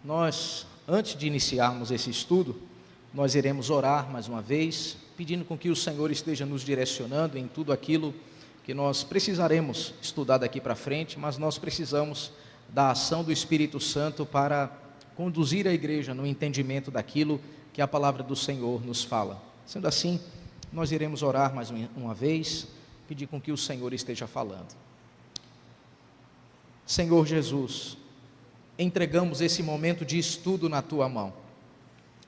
Nós, antes de iniciarmos esse estudo, nós iremos orar mais uma vez, pedindo com que o Senhor esteja nos direcionando em tudo aquilo que nós precisaremos estudar daqui para frente, mas nós precisamos da ação do Espírito Santo para conduzir a igreja no entendimento daquilo que a palavra do Senhor nos fala. Sendo assim, nós iremos orar mais uma vez, pedir com que o Senhor esteja falando. Senhor Jesus, entregamos esse momento de estudo na Tua mão.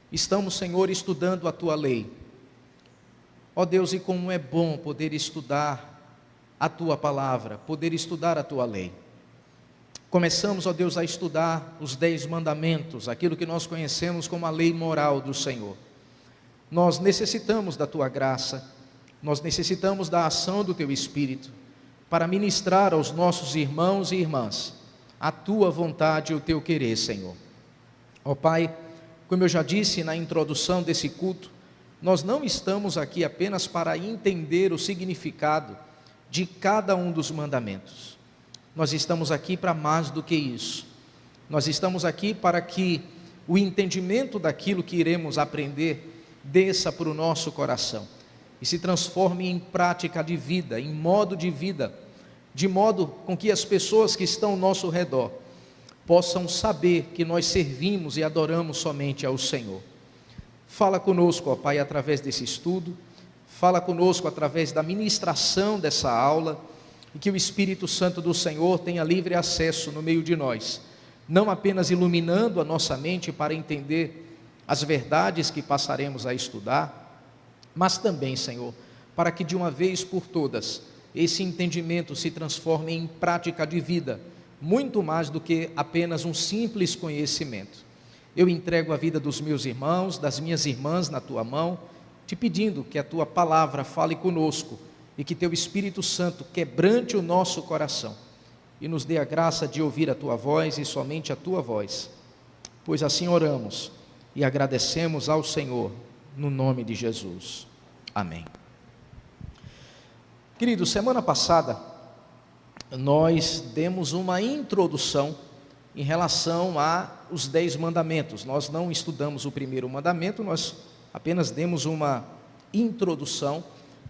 Estamos, Senhor, estudando a Tua lei. Ó Deus, e como é bom poder estudar a Tua palavra, poder estudar a Tua lei. Começamos, ó Deus, a estudar os 10 mandamentos, aquilo que nós conhecemos como a lei moral do Senhor. Nós necessitamos da Tua graça, nós necessitamos da ação do Teu Espírito, para ministrar aos nossos irmãos e irmãs a Tua vontade e o Teu querer, Senhor. Ó Pai, como eu já disse na introdução desse culto, nós não estamos aqui apenas para entender o significado de cada um dos mandamentos. Nós estamos aqui para mais do que isso. Nós estamos aqui para que o entendimento daquilo que iremos aprender desça para o nosso coração e se transforme em prática de vida, em modo de vida, de modo com que as pessoas que estão ao nosso redor possam saber que nós servimos e adoramos somente ao Senhor. Fala conosco, ó Pai, através desse estudo, fala conosco através da ministração dessa aula, e que o Espírito Santo do Senhor tenha livre acesso no meio de nós, não apenas iluminando a nossa mente para entender as verdades que passaremos a estudar, mas também, Senhor, para que de uma vez por todas, esse entendimento se transforme em prática de vida, muito mais do que apenas um simples conhecimento. Eu entrego a vida dos meus irmãos, das minhas irmãs na Tua mão, te pedindo que a Tua palavra fale conosco, e que Teu Espírito Santo quebrante o nosso coração, e nos dê a graça de ouvir a Tua voz e somente a Tua voz, pois assim oramos e agradecemos ao Senhor, no nome de Jesus. Amém. Queridos, semana passada nós demos uma introdução em relação aos 10 mandamentos. Nós não estudamos o primeiro mandamento, nós apenas demos uma introdução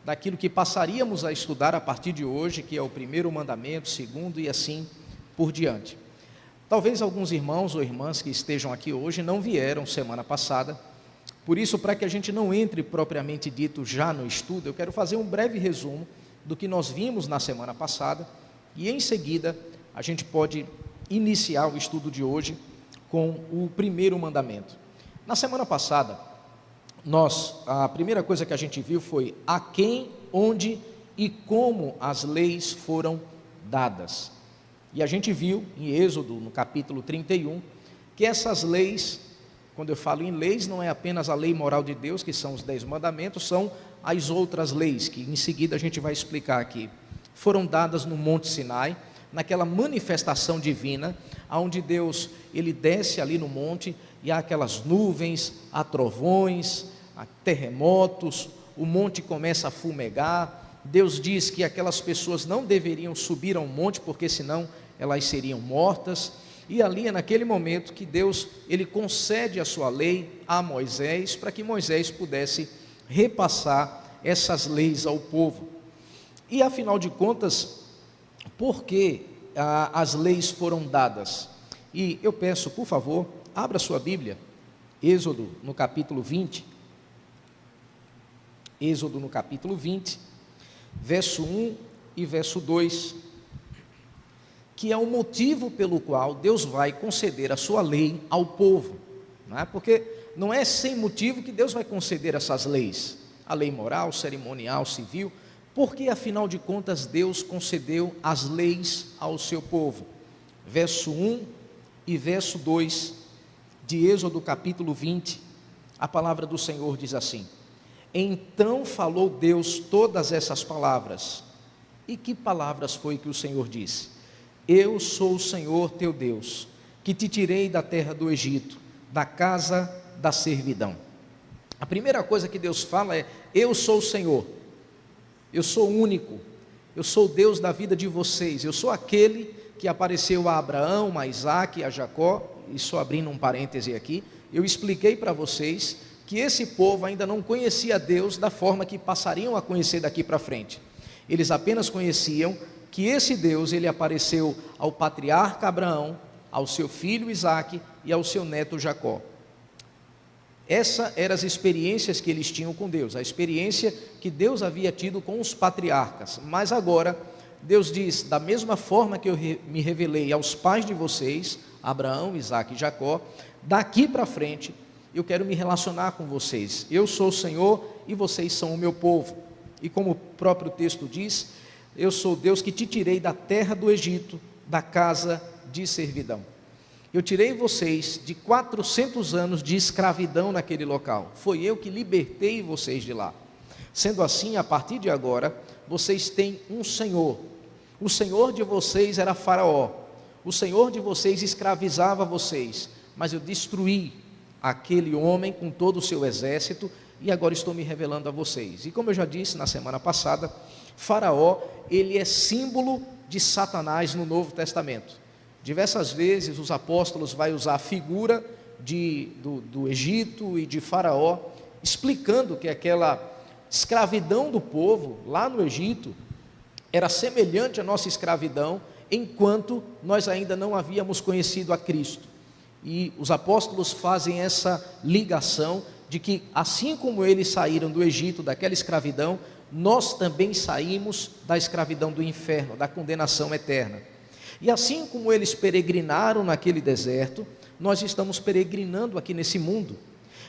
daquilo que passaríamos a estudar a partir de hoje, que é o primeiro mandamento, segundo e assim por diante. Talvez alguns irmãos ou irmãs que estejam aqui hoje não vieram semana passada, por isso, para que a gente não entre propriamente dito já no estudo, eu quero fazer um breve resumo do que nós vimos na semana passada, e em seguida a gente pode iniciar o estudo de hoje com o primeiro mandamento. Na semana passada, a primeira coisa que a gente viu foi a quem, onde e como as leis foram dadas. E a gente viu em Êxodo, no capítulo 31, que essas leis, quando eu falo em leis, não é apenas a lei moral de Deus, que são os 10 mandamentos, são as outras leis, que em seguida a gente vai explicar aqui. Foram dadas no Monte Sinai, naquela manifestação divina, onde Deus, Ele desce ali no monte, e há aquelas nuvens, há trovões, há terremotos, o monte começa a fumegar. Deus diz que aquelas pessoas não deveriam subir ao monte, porque senão elas seriam mortas, e ali é naquele momento que Deus, Ele concede a sua lei a Moisés, para que Moisés pudesse repassar essas leis ao povo. E afinal de contas, por que as leis foram dadas? E eu peço, por favor, abra sua Bíblia, Êxodo no capítulo 20, Êxodo no capítulo 20, verso 1 e verso 2, que é o motivo pelo qual Deus vai conceder a sua lei ao povo, não é? Porque não é sem motivo que Deus vai conceder essas leis, a lei moral, cerimonial, civil, porque afinal de contas Deus concedeu as leis ao seu povo. Verso 1 e verso 2 de Êxodo capítulo 20, a palavra do Senhor diz assim: então falou Deus todas essas palavras. E que palavras foi que o Senhor disse? Eu sou o Senhor teu Deus, que te tirei da terra do Egito, da casa da servidão. A primeira coisa que Deus fala é: eu sou o Senhor, eu sou único, eu sou o Deus da vida de vocês, eu sou aquele que apareceu a Abraão, a Isaac e a Jacó, e só abrindo um parêntese aqui, eu expliquei para vocês que esse povo ainda não conhecia Deus da forma que passariam a conhecer daqui para frente. Eles apenas conheciam que esse Deus, ele apareceu ao patriarca Abraão, ao seu filho Isaac e ao seu neto Jacó. Essas eram as experiências que eles tinham com Deus, a experiência que Deus havia tido com os patriarcas. Mas agora, Deus diz, da mesma forma que eu me revelei aos pais de vocês, Abraão, Isaac e Jacó, daqui para frente, eu quero me relacionar com vocês. Eu sou o Senhor e vocês são o meu povo. E como o próprio texto diz, eu sou Deus que te tirei da terra do Egito, da casa de servidão. Eu tirei vocês de 400 anos de escravidão naquele local. Foi eu que libertei vocês de lá. Sendo assim, a partir de agora, vocês têm um Senhor. O Senhor de vocês era Faraó. O Senhor de vocês escravizava vocês. Mas eu destruí aquele homem com todo o seu exército e agora estou me revelando a vocês. E como eu já disse na semana passada, Faraó, ele é símbolo de Satanás no Novo Testamento. Diversas vezes os apóstolos vão usar a figura do Egito e de Faraó, explicando que aquela escravidão do povo lá no Egito era semelhante à nossa escravidão, enquanto nós ainda não havíamos conhecido a Cristo. E os apóstolos fazem essa ligação de que assim como eles saíram do Egito, daquela escravidão, nós também saímos da escravidão do inferno, da condenação eterna. E assim como eles peregrinaram naquele deserto, nós estamos peregrinando aqui nesse mundo.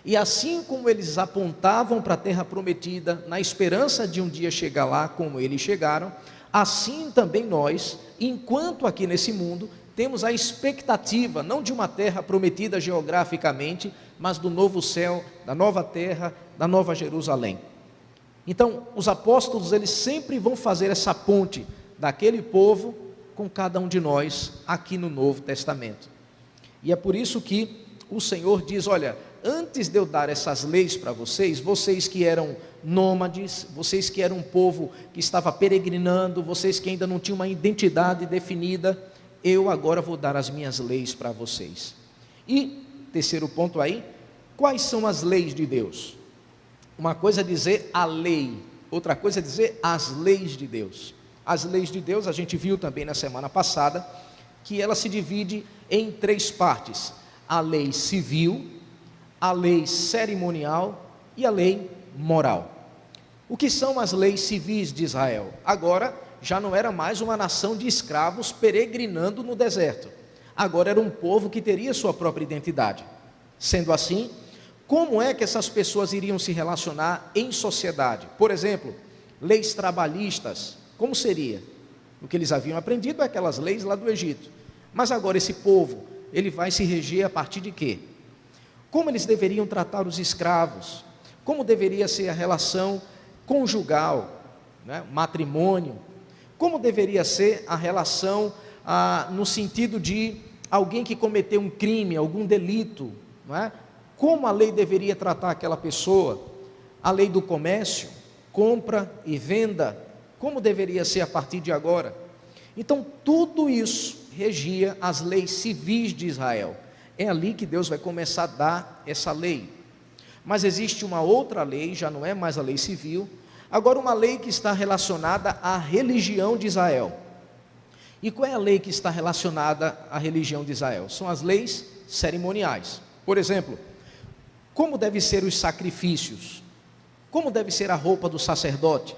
E assim como eles apontavam para a terra prometida, na esperança de um dia chegar lá, como eles chegaram, assim também nós, enquanto aqui nesse mundo, temos a expectativa, não de uma terra prometida geograficamente, mas do novo céu, da nova terra, da nova Jerusalém. Então, os apóstolos, eles sempre vão fazer essa ponte daquele povo com cada um de nós aqui no Novo Testamento. E é por isso que o Senhor diz, olha, antes de eu dar essas leis para vocês, vocês que eram nômades, vocês que eram um povo que estava peregrinando, vocês que ainda não tinham uma identidade definida, eu agora vou dar as minhas leis para vocês. E, terceiro ponto aí, quais são as leis de Deus? Uma coisa é dizer a lei, outra coisa é dizer as leis de Deus. As leis de Deus, a gente viu também na semana passada, que ela se divide em três partes: a lei civil, a lei cerimonial e a lei moral. O que são as leis civis de Israel? Agora, já não era mais uma nação de escravos peregrinando no deserto. Agora era um povo que teria sua própria identidade. Sendo assim, como é que essas pessoas iriam se relacionar em sociedade? Por exemplo, leis trabalhistas. Como seria? O que eles haviam aprendido é aquelas leis lá do Egito. Mas agora esse povo, ele vai se reger a partir de quê? Como eles deveriam tratar os escravos? Como deveria ser a relação conjugal, né? Matrimônio? Como deveria ser a relação no sentido de alguém que cometeu um crime, algum delito, não é? Como a lei deveria tratar aquela pessoa? A lei do comércio, compra e venda, como deveria ser a partir de agora? Então, tudo isso regia as leis civis de Israel. É ali que Deus vai começar a dar essa lei. Mas existe uma outra lei, já não é mais a lei civil, agora uma lei que está relacionada à religião de Israel. E qual é a lei que está relacionada à religião de Israel? São as leis cerimoniais. Por exemplo, como devem ser os sacrifícios? Como deve ser a roupa do sacerdote?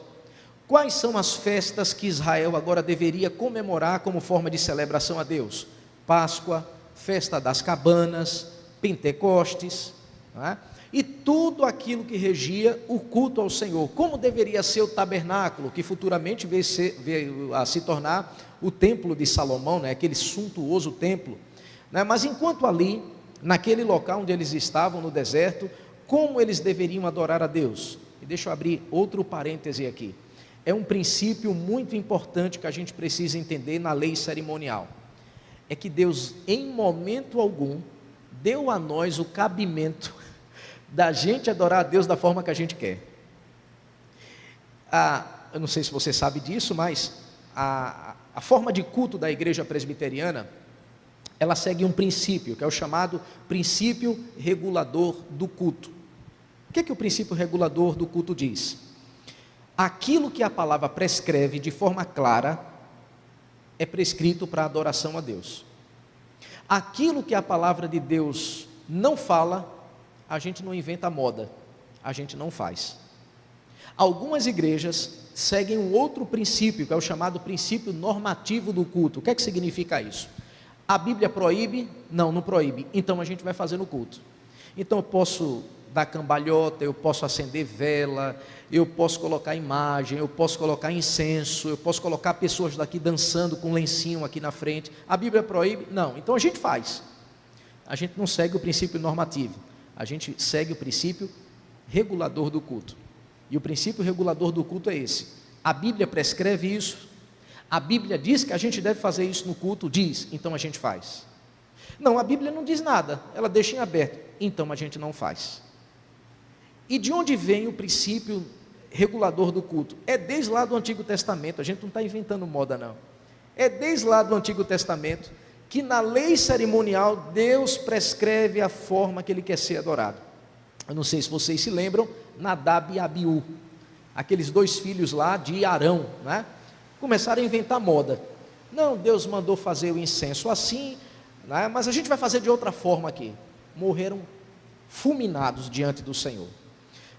Quais são as festas que Israel agora deveria comemorar como forma de celebração a Deus? Páscoa, festa das cabanas, Pentecostes, não é? E tudo aquilo que regia o culto ao Senhor. Como deveria ser o tabernáculo, que futuramente veio a se tornar o templo de Salomão, né? Aquele suntuoso templo, né? Mas enquanto ali, naquele local onde eles estavam no deserto, como eles deveriam adorar a Deus? E deixa eu abrir outro parêntese aqui. É um princípio muito importante que a gente precisa entender na lei cerimonial. É que Deus, em momento algum, deu a nós o cabimento da gente adorar a Deus da forma que a gente quer. Eu não sei se você sabe disso, mas a forma de culto da igreja presbiteriana, ela segue um princípio, que é o chamado princípio regulador do culto. O que o princípio regulador do culto diz? Aquilo que a palavra prescreve de forma clara, é prescrito para a adoração a Deus. Aquilo que a palavra de Deus não fala, a gente não inventa moda, a gente não faz. Algumas igrejas seguem um outro princípio, que é o chamado princípio normativo do culto. O que significa isso? A Bíblia proíbe? Não, não proíbe. Então a gente vai fazer no culto. Então eu posso dar cambalhota, eu posso acender vela, eu posso colocar imagem, eu posso colocar incenso, eu posso colocar pessoas daqui dançando com um lencinho aqui na frente. A Bíblia proíbe? Não. Então a gente faz. A gente não segue o princípio normativo, a gente segue o princípio regulador do culto. E o princípio regulador do culto é esse. A Bíblia prescreve isso, a Bíblia diz que a gente deve fazer isso no culto, diz, então a gente faz. Não, a Bíblia não diz nada, ela deixa em aberto, então a gente não faz. E de onde vem o princípio regulador do culto? É desde lá do Antigo Testamento, a gente não está inventando moda não. É desde lá do Antigo Testamento, que na lei cerimonial, Deus prescreve a forma que Ele quer ser adorado. Eu não sei se vocês se lembram, Nadab e Abiú, aqueles dois filhos lá de Arão, né? Começaram a inventar moda. Não, Deus mandou fazer o incenso assim, né? Mas a gente vai fazer de outra forma aqui. Morreram fulminados diante do Senhor.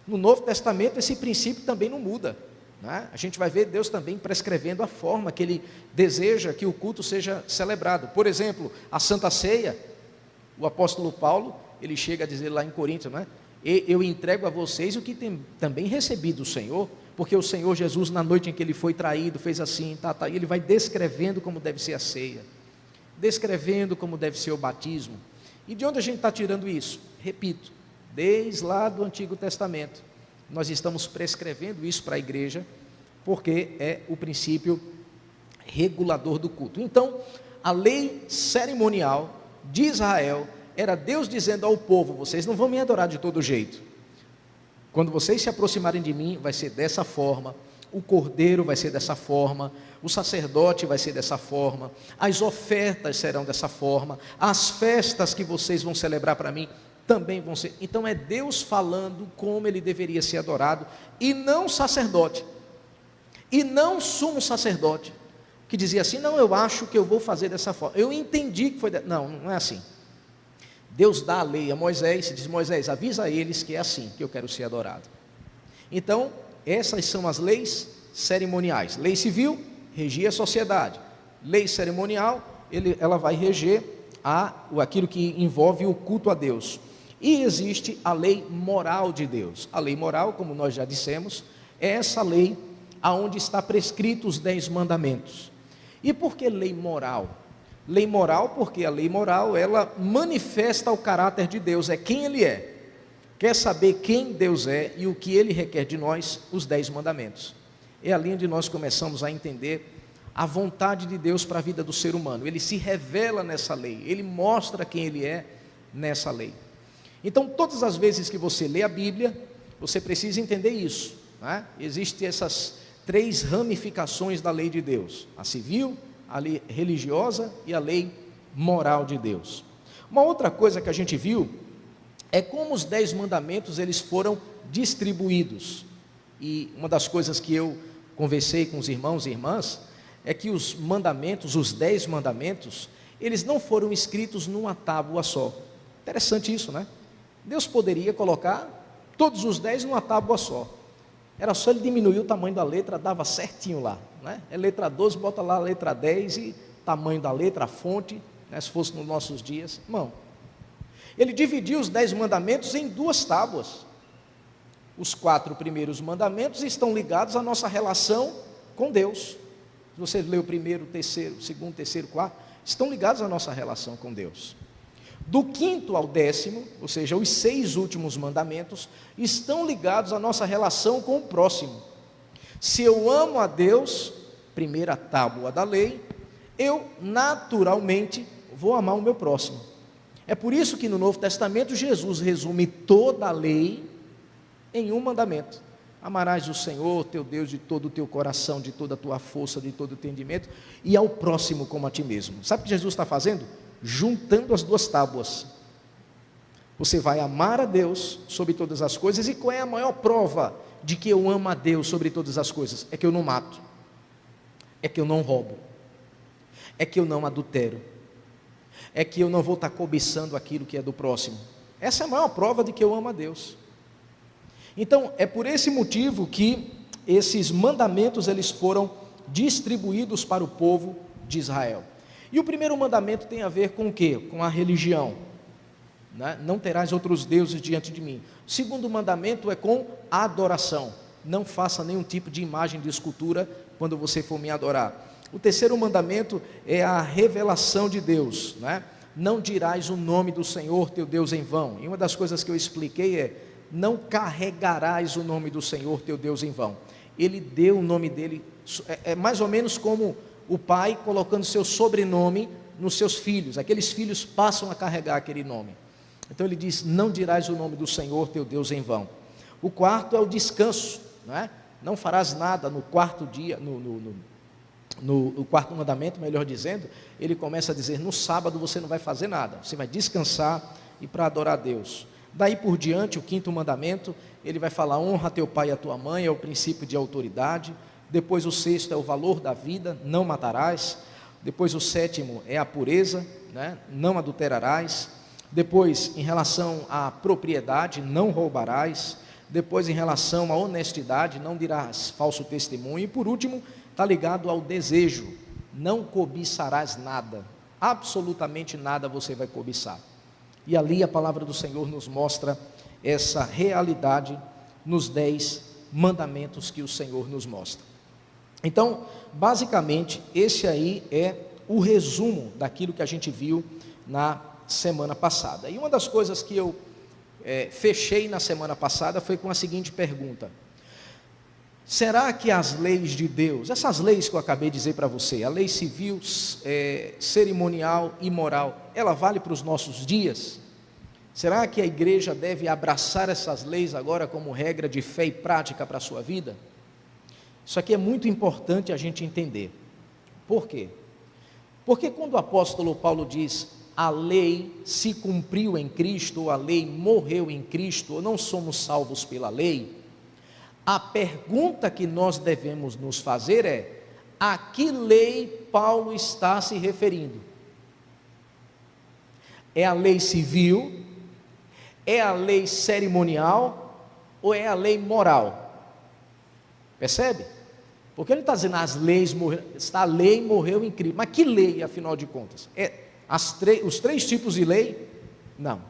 No Novo Testamento esse princípio também não muda, né? A gente vai ver Deus também prescrevendo a forma que Ele deseja que o culto seja celebrado. Por exemplo, a Santa Ceia, o apóstolo Paulo, ele chega a dizer lá em Coríntios, né? Eu entrego a vocês o que também recebi do Senhor, porque o Senhor Jesus, na noite em que Ele foi traído, fez assim, e Ele vai descrevendo como deve ser a ceia, descrevendo como deve ser o batismo. E de onde a gente está tirando isso? Repito, desde lá do Antigo Testamento, nós estamos prescrevendo isso para a igreja, porque é o princípio regulador do culto. Então, a lei cerimonial de Israel era Deus dizendo ao povo: vocês não vão me adorar de todo jeito, quando vocês se aproximarem de mim, vai ser dessa forma, o cordeiro vai ser dessa forma, o sacerdote vai ser dessa forma, as ofertas serão dessa forma, as festas que vocês vão celebrar para mim também vão ser. Então é Deus falando como Ele deveria ser adorado, e não sacerdote, e não sumo sacerdote, que dizia assim: não, eu acho que eu vou fazer dessa forma, eu entendi que foi não, não é assim. Deus dá a lei a Moisés e diz: Moisés, avisa a eles que é assim que eu quero ser adorado. Então, essas são as leis cerimoniais. Lei civil, regia a sociedade. Lei cerimonial, ela vai reger aquilo que envolve o culto a Deus. E existe a lei moral de Deus. A lei moral, como nós já dissemos, é essa lei aonde está prescrito os 10 mandamentos. E por que lei moral? Lei moral porque a lei moral, ela manifesta o caráter de Deus, é quem Ele é. Quer saber quem Deus é e o que Ele requer de nós? Os 10 mandamentos. É ali onde nós começamos a entender a vontade de Deus para a vida do ser humano. Ele se revela nessa lei, Ele mostra quem Ele é nessa lei. Então, todas as vezes que você lê a Bíblia, você precisa entender isso, né? Existem essas 3 ramificações da lei de Deus: a civil, a lei religiosa e a lei moral de Deus. Uma outra coisa que a gente viu é como os 10 mandamentos eles foram distribuídos. E uma das coisas que eu conversei com os irmãos e irmãs é que os mandamentos, os 10 mandamentos, eles não foram escritos numa tábua só. Interessante isso, né? Deus poderia colocar todos os 10 numa tábua só. Era só Ele diminuir o tamanho da letra, dava certinho lá, né? É letra 12, bota lá a letra 10 e tamanho da letra, a fonte, né? Se fosse nos nossos dias. Não. Ele dividiu os 10 mandamentos em 2 tábuas. Os 4 primeiros mandamentos estão ligados à nossa relação com Deus. Se você lê o primeiro, terceiro, segundo, terceiro, quarto, estão ligados à nossa relação com Deus. Do 5º ao 10º, ou seja, os 6 últimos mandamentos, estão ligados à nossa relação com o próximo. Se eu amo a Deus, primeira tábua da lei, eu naturalmente vou amar o meu próximo. É por isso que no Novo Testamento Jesus resume toda a lei em um mandamento. Amarás o Senhor, teu Deus, de todo o teu coração, de toda a tua força, de todo o entendimento, e ao próximo como a ti mesmo. Sabe o que Jesus está fazendo? Juntando as duas tábuas. Você vai amar a Deus sobre todas as coisas, e qual é a maior prova de que eu amo a Deus sobre todas as coisas? É que eu não mato, é que eu não roubo, é que eu não adultero, é que eu não vou estar cobiçando aquilo que é do próximo. Essa é a maior prova de que eu amo a Deus. Então, é por esse motivo que esses mandamentos eles foram distribuídos para o povo de Israel. E o primeiro mandamento tem a ver com o quê? Com a religião, né? Não terás outros deuses diante de mim. O segundo mandamento é com a adoração. Não faça nenhum tipo de imagem de escultura quando você for me adorar. O terceiro mandamento é a revelação de Deus, né? Não dirás o nome do Senhor teu Deus em vão. E uma das coisas que eu expliquei é: não carregarás o nome do Senhor teu Deus em vão. Ele deu o nome dele, é mais ou menos como o pai colocando seu sobrenome nos seus filhos. Aqueles filhos passam a carregar aquele nome. Então ele diz: não dirás o nome do Senhor teu Deus em vão. O quarto é o descanso, não é? Não farás nada no quarto dia, no quarto mandamento, melhor dizendo, ele começa a dizer: no sábado você não vai fazer nada, você vai descansar e para adorar a Deus. Daí por diante, o quinto mandamento, ele vai falar: honra teu pai e a tua mãe, é o princípio de autoridade. Depois o sexto é o valor da vida, não matarás. Depois o sétimo é a pureza, né? Não adulterarás. Depois, em relação à propriedade, não roubarás. Depois, em relação à honestidade, não dirás falso testemunho. E por último, está ligado ao desejo: não cobiçarás nada, absolutamente nada você vai cobiçar. E ali a palavra do Senhor nos mostra essa realidade nos 10 mandamentos que o Senhor nos mostra. Então, basicamente, esse aí é o resumo daquilo que a gente viu na semana passada. E uma das coisas que eu fechei na semana passada foi com a seguinte pergunta: será que as leis de Deus, essas leis que eu acabei de dizer para você, a lei civil, cerimonial e moral, ela vale para os nossos dias? Será que a igreja deve abraçar essas leis agora como regra de fé e prática para a sua vida? Isso aqui é muito importante a gente entender. Por quê? Porque quando o apóstolo Paulo diz: a lei se cumpriu em Cristo, ou a lei morreu em Cristo, ou não somos salvos pela lei, a pergunta que nós devemos nos fazer é: a que lei Paulo está se referindo? É a lei civil? É a lei cerimonial? Ou é a lei moral? Percebe? Porque ele está dizendo: as leis morreram, a lei morreu em Cristo. Mas que lei, afinal de contas? Os 3 tipos de lei? Não.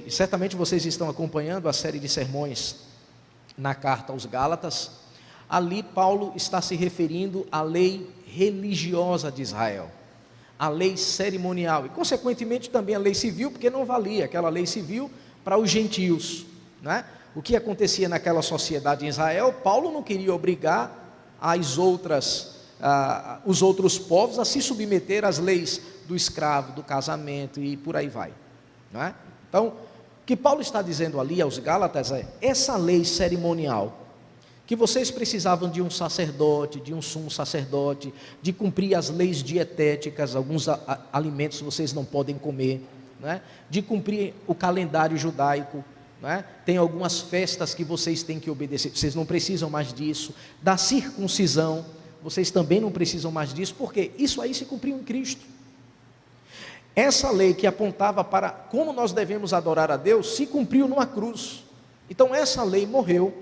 Certamente vocês estão acompanhando a série de sermões na carta aos Gálatas. Ali Paulo está se referindo à lei religiosa de Israel, a lei cerimonial e consequentemente também a lei civil, porque não valia aquela lei civil para os gentios, né? O que acontecia naquela sociedade em Israel, Paulo não queria obrigar os outros povos a se submeter às leis do escravo, do casamento e por aí vai, não é? Então, o que Paulo está dizendo ali aos Gálatas é: essa lei cerimonial, que vocês precisavam de um sacerdote, de um sumo sacerdote, de cumprir as leis dietéticas, alguns alimentos vocês não podem comer, né? De cumprir o calendário judaico, né? Tem algumas festas que vocês têm que obedecer, vocês não precisam mais disso. Da circuncisão, vocês também não precisam mais disso, porque isso aí se cumpriu em Cristo. Essa lei que apontava para como nós devemos adorar a Deus, se cumpriu numa cruz. Então essa lei morreu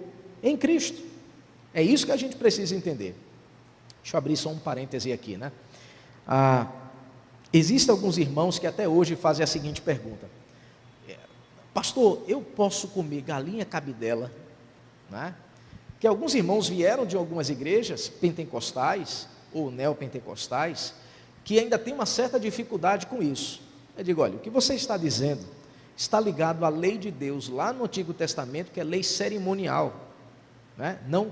em Cristo. É isso que a gente precisa entender. Deixa eu abrir só um parêntese aqui, né? Existem alguns irmãos que até hoje fazem a seguinte pergunta: pastor, eu posso comer galinha cabidela, né? Que alguns irmãos vieram de algumas igrejas pentecostais ou neopentecostais que ainda tem uma certa dificuldade com isso. Eu digo: olha, o que você está dizendo está ligado à lei de Deus lá no Antigo Testamento, que é lei cerimonial, né? Não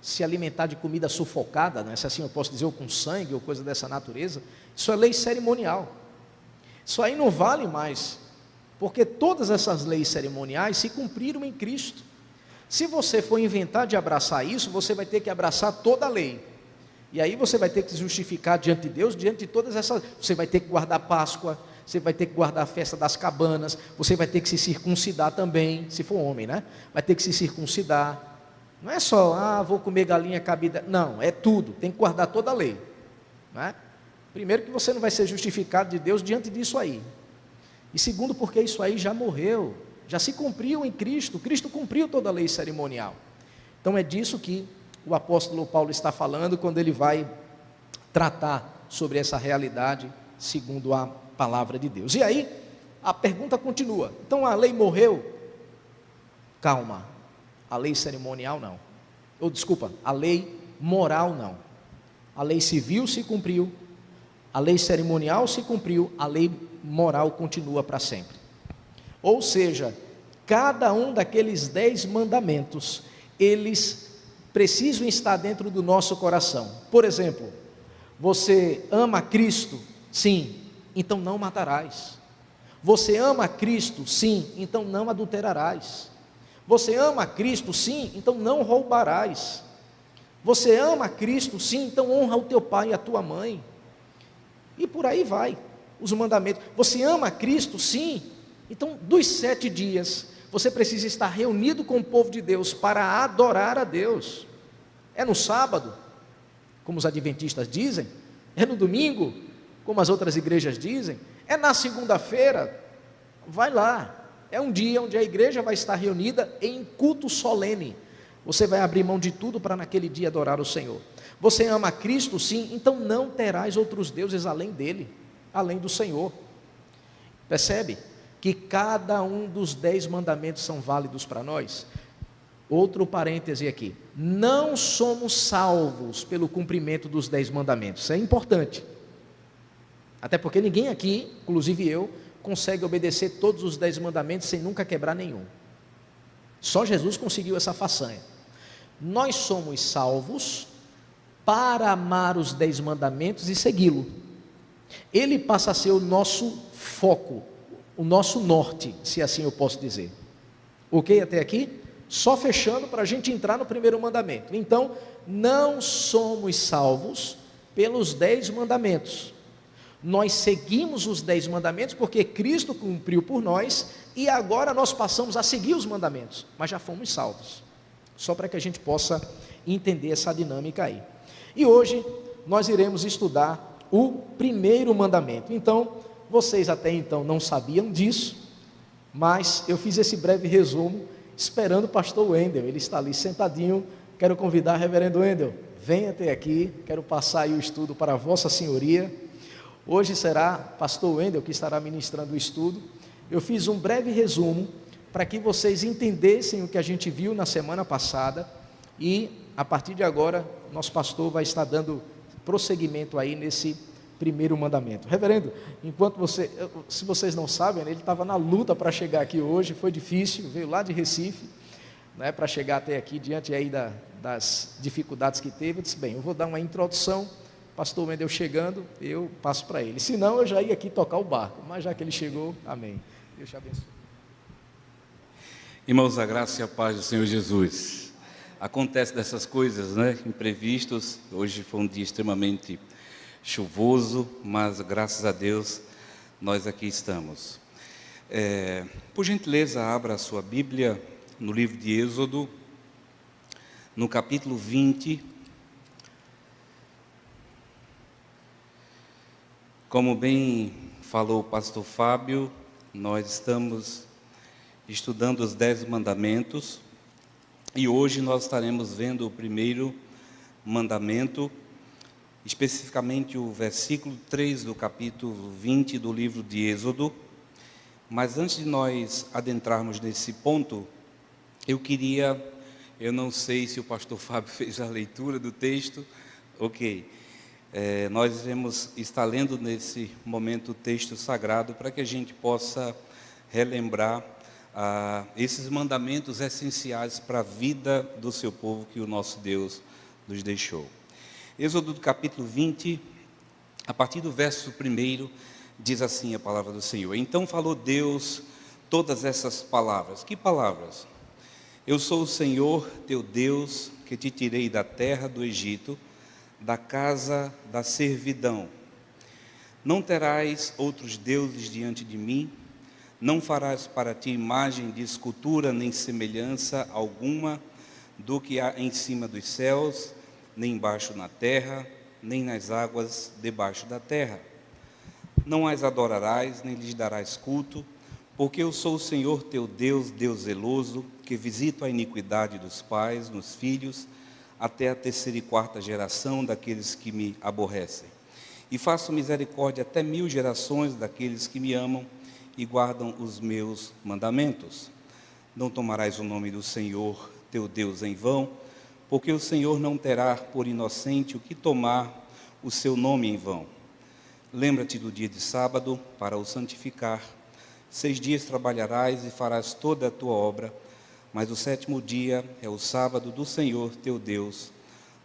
se alimentar de comida sufocada, né? Se assim eu posso dizer, ou com sangue, ou coisa dessa natureza. Isso é lei cerimonial. Isso aí não vale mais, porque todas essas leis cerimoniais se cumpriram em Cristo. Se você for inventar de abraçar isso, você vai ter que abraçar toda a lei. E aí você vai ter que se justificar diante de Deus, diante de todas essas... Você vai ter que guardar Páscoa, você vai ter que guardar a festa das cabanas, você vai ter que se circuncidar também, se for homem, né? Vai ter que se circuncidar. Não é só, vou comer galinha cabida. Não, é tudo, tem que guardar toda a lei, né? Primeiro que você não vai ser justificado de Deus diante disso aí. E segundo, porque isso aí já morreu, já se cumpriu em Cristo. Cristo cumpriu toda a lei cerimonial. Então é disso que o apóstolo Paulo está falando quando ele vai tratar sobre essa realidade segundo a palavra de Deus. E aí a pergunta continua. Então a lei morreu? Calma, a lei cerimonial não. Ou desculpa, a lei moral não. A lei civil se cumpriu, a lei cerimonial se cumpriu, a lei moral continua para sempre. Ou seja, cada um daqueles 10 mandamentos, eles precisam estar dentro do nosso coração. Por exemplo, você ama Cristo? Sim, então não matarás. Você ama Cristo? Sim, então não adulterarás. Você ama Cristo? Sim, então não roubarás. Você ama Cristo? Sim, então honra o teu pai e a tua mãe. E por aí vai, os mandamentos. Você ama Cristo? Sim, então dos 7 dias, você precisa estar reunido com o povo de Deus para adorar a Deus. É no sábado, como os adventistas dizem, é no domingo, como as outras igrejas dizem, é na segunda-feira, vai lá, é um dia onde a igreja vai estar reunida em culto solene, você vai abrir mão de tudo para naquele dia adorar o Senhor. Você ama Cristo? Sim, então não terás outros deuses além dele, além do Senhor. Percebe que cada um dos 10 mandamentos são válidos para nós? Outro parêntese aqui, não somos salvos pelo cumprimento dos 10 mandamentos, isso é importante, até porque ninguém aqui, inclusive eu, consegue obedecer todos os 10 mandamentos sem nunca quebrar nenhum, só Jesus conseguiu essa façanha. Nós somos salvos para amar os 10 mandamentos e segui-lo, ele passa a ser o nosso foco, o nosso norte, se assim eu posso dizer. Ok até aqui? Só fechando para a gente entrar no primeiro mandamento. Então, não somos salvos pelos 10 mandamentos. Nós seguimos os 10 mandamentos porque Cristo cumpriu por nós e agora nós passamos a seguir os mandamentos, mas já fomos salvos. Só para que a gente possa entender essa dinâmica aí. E hoje nós iremos estudar o primeiro mandamento. Então, vocês até então não sabiam disso, mas eu fiz esse breve resumo esperando o pastor Wendel, ele está ali sentadinho. Quero convidar o reverendo Wendel, venha até aqui, quero passar aí o estudo para vossa senhoria. Hoje será pastor Wendel que estará ministrando o estudo. Eu fiz um breve resumo para que vocês entendessem o que a gente viu na semana passada e a partir de agora nosso pastor vai estar dando prosseguimento aí nesse primeiro mandamento. Reverendo, se vocês não sabem, ele estava na luta para chegar aqui hoje, foi difícil, veio lá de Recife, né, para chegar até aqui, diante aí das dificuldades que teve. Eu disse, bem, eu vou dar uma introdução, pastor Wendel chegando, eu passo para ele, senão eu já ia aqui tocar o barco, mas já que ele chegou, amém. Deus te abençoe. Irmãos, a graça e a paz do Senhor Jesus. Acontece dessas coisas, né, imprevistos. Hoje foi um dia extremamente chuvoso, mas graças a Deus nós aqui estamos. Por gentileza, abra a sua Bíblia no livro de Êxodo, no capítulo 20. Como bem falou o pastor Fábio, nós estamos estudando os 10 mandamentos e hoje nós estaremos vendo o primeiro mandamento, especificamente o versículo 3 do capítulo 20 do livro de Êxodo. Mas antes de nós adentrarmos nesse ponto, eu não sei se o pastor Fábio fez a leitura do texto, ok, nós iremos estar lendo nesse momento o texto sagrado para que a gente possa relembrar esses mandamentos essenciais para a vida do seu povo que o nosso Deus nos deixou. Êxodo do capítulo 20, a partir do verso 1, diz assim a palavra do Senhor. Então falou Deus todas essas palavras. Que palavras? Eu sou o Senhor teu Deus, que te tirei da terra do Egito, da casa da servidão. Não terás outros deuses diante de mim, não farás para ti imagem de escultura, nem semelhança alguma do que há em cima dos céus, nem embaixo na terra, nem nas águas debaixo da terra. Não as adorarás, nem lhes darás culto, porque eu sou o Senhor teu Deus, Deus zeloso, que visito a iniquidade dos pais nos filhos, até a 3ª e 4ª geração daqueles que me aborrecem. E faço misericórdia até 1000 gerações daqueles que me amam e guardam os meus mandamentos. Não tomarás o nome do Senhor teu Deus em vão, porque o Senhor não terá por inocente o que tomar o seu nome em vão. Lembra-te do dia de sábado para o santificar. 6 dias trabalharás e farás toda a tua obra, mas o 7º dia é o sábado do Senhor teu Deus.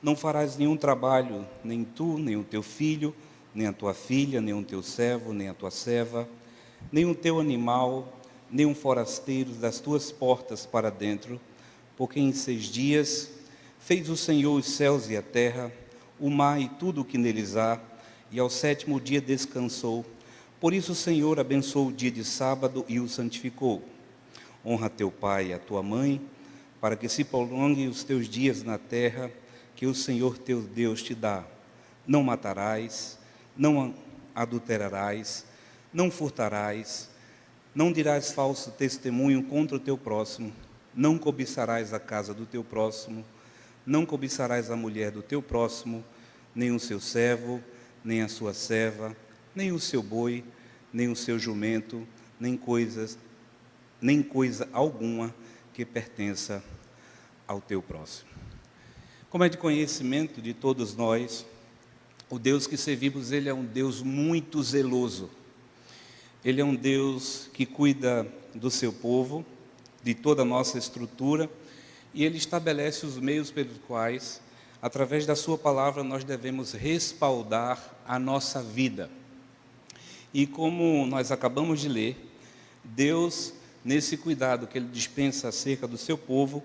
Não farás nenhum trabalho, nem tu, nem o teu filho, nem a tua filha, nem o teu servo, nem a tua serva, nem o teu animal, nem um forasteiro das tuas portas para dentro, porque em 6 dias fez o Senhor os céus e a terra, o mar e tudo o que neles há, e ao 7º dia descansou. Por isso o Senhor abençoou o dia de sábado e o santificou. Honra teu pai e a tua mãe, para que se prolonguem os teus dias na terra, que o Senhor teu Deus te dá. Não matarás, não adulterarás, não furtarás, não dirás falso testemunho contra o teu próximo, não cobiçarás a casa do teu próximo, não cobiçarás a mulher do teu próximo, nem o seu servo, nem a sua serva, nem o seu boi, nem o seu jumento, nem coisa alguma que pertença ao teu próximo. Como é de conhecimento de todos nós, o Deus que servimos, Ele é um Deus muito zeloso. Ele é um Deus que cuida do seu povo, de toda a nossa estrutura, e Ele estabelece os meios pelos quais, através da sua palavra, nós devemos respaldar a nossa vida. E como nós acabamos de ler, Deus, nesse cuidado que Ele dispensa acerca do seu povo,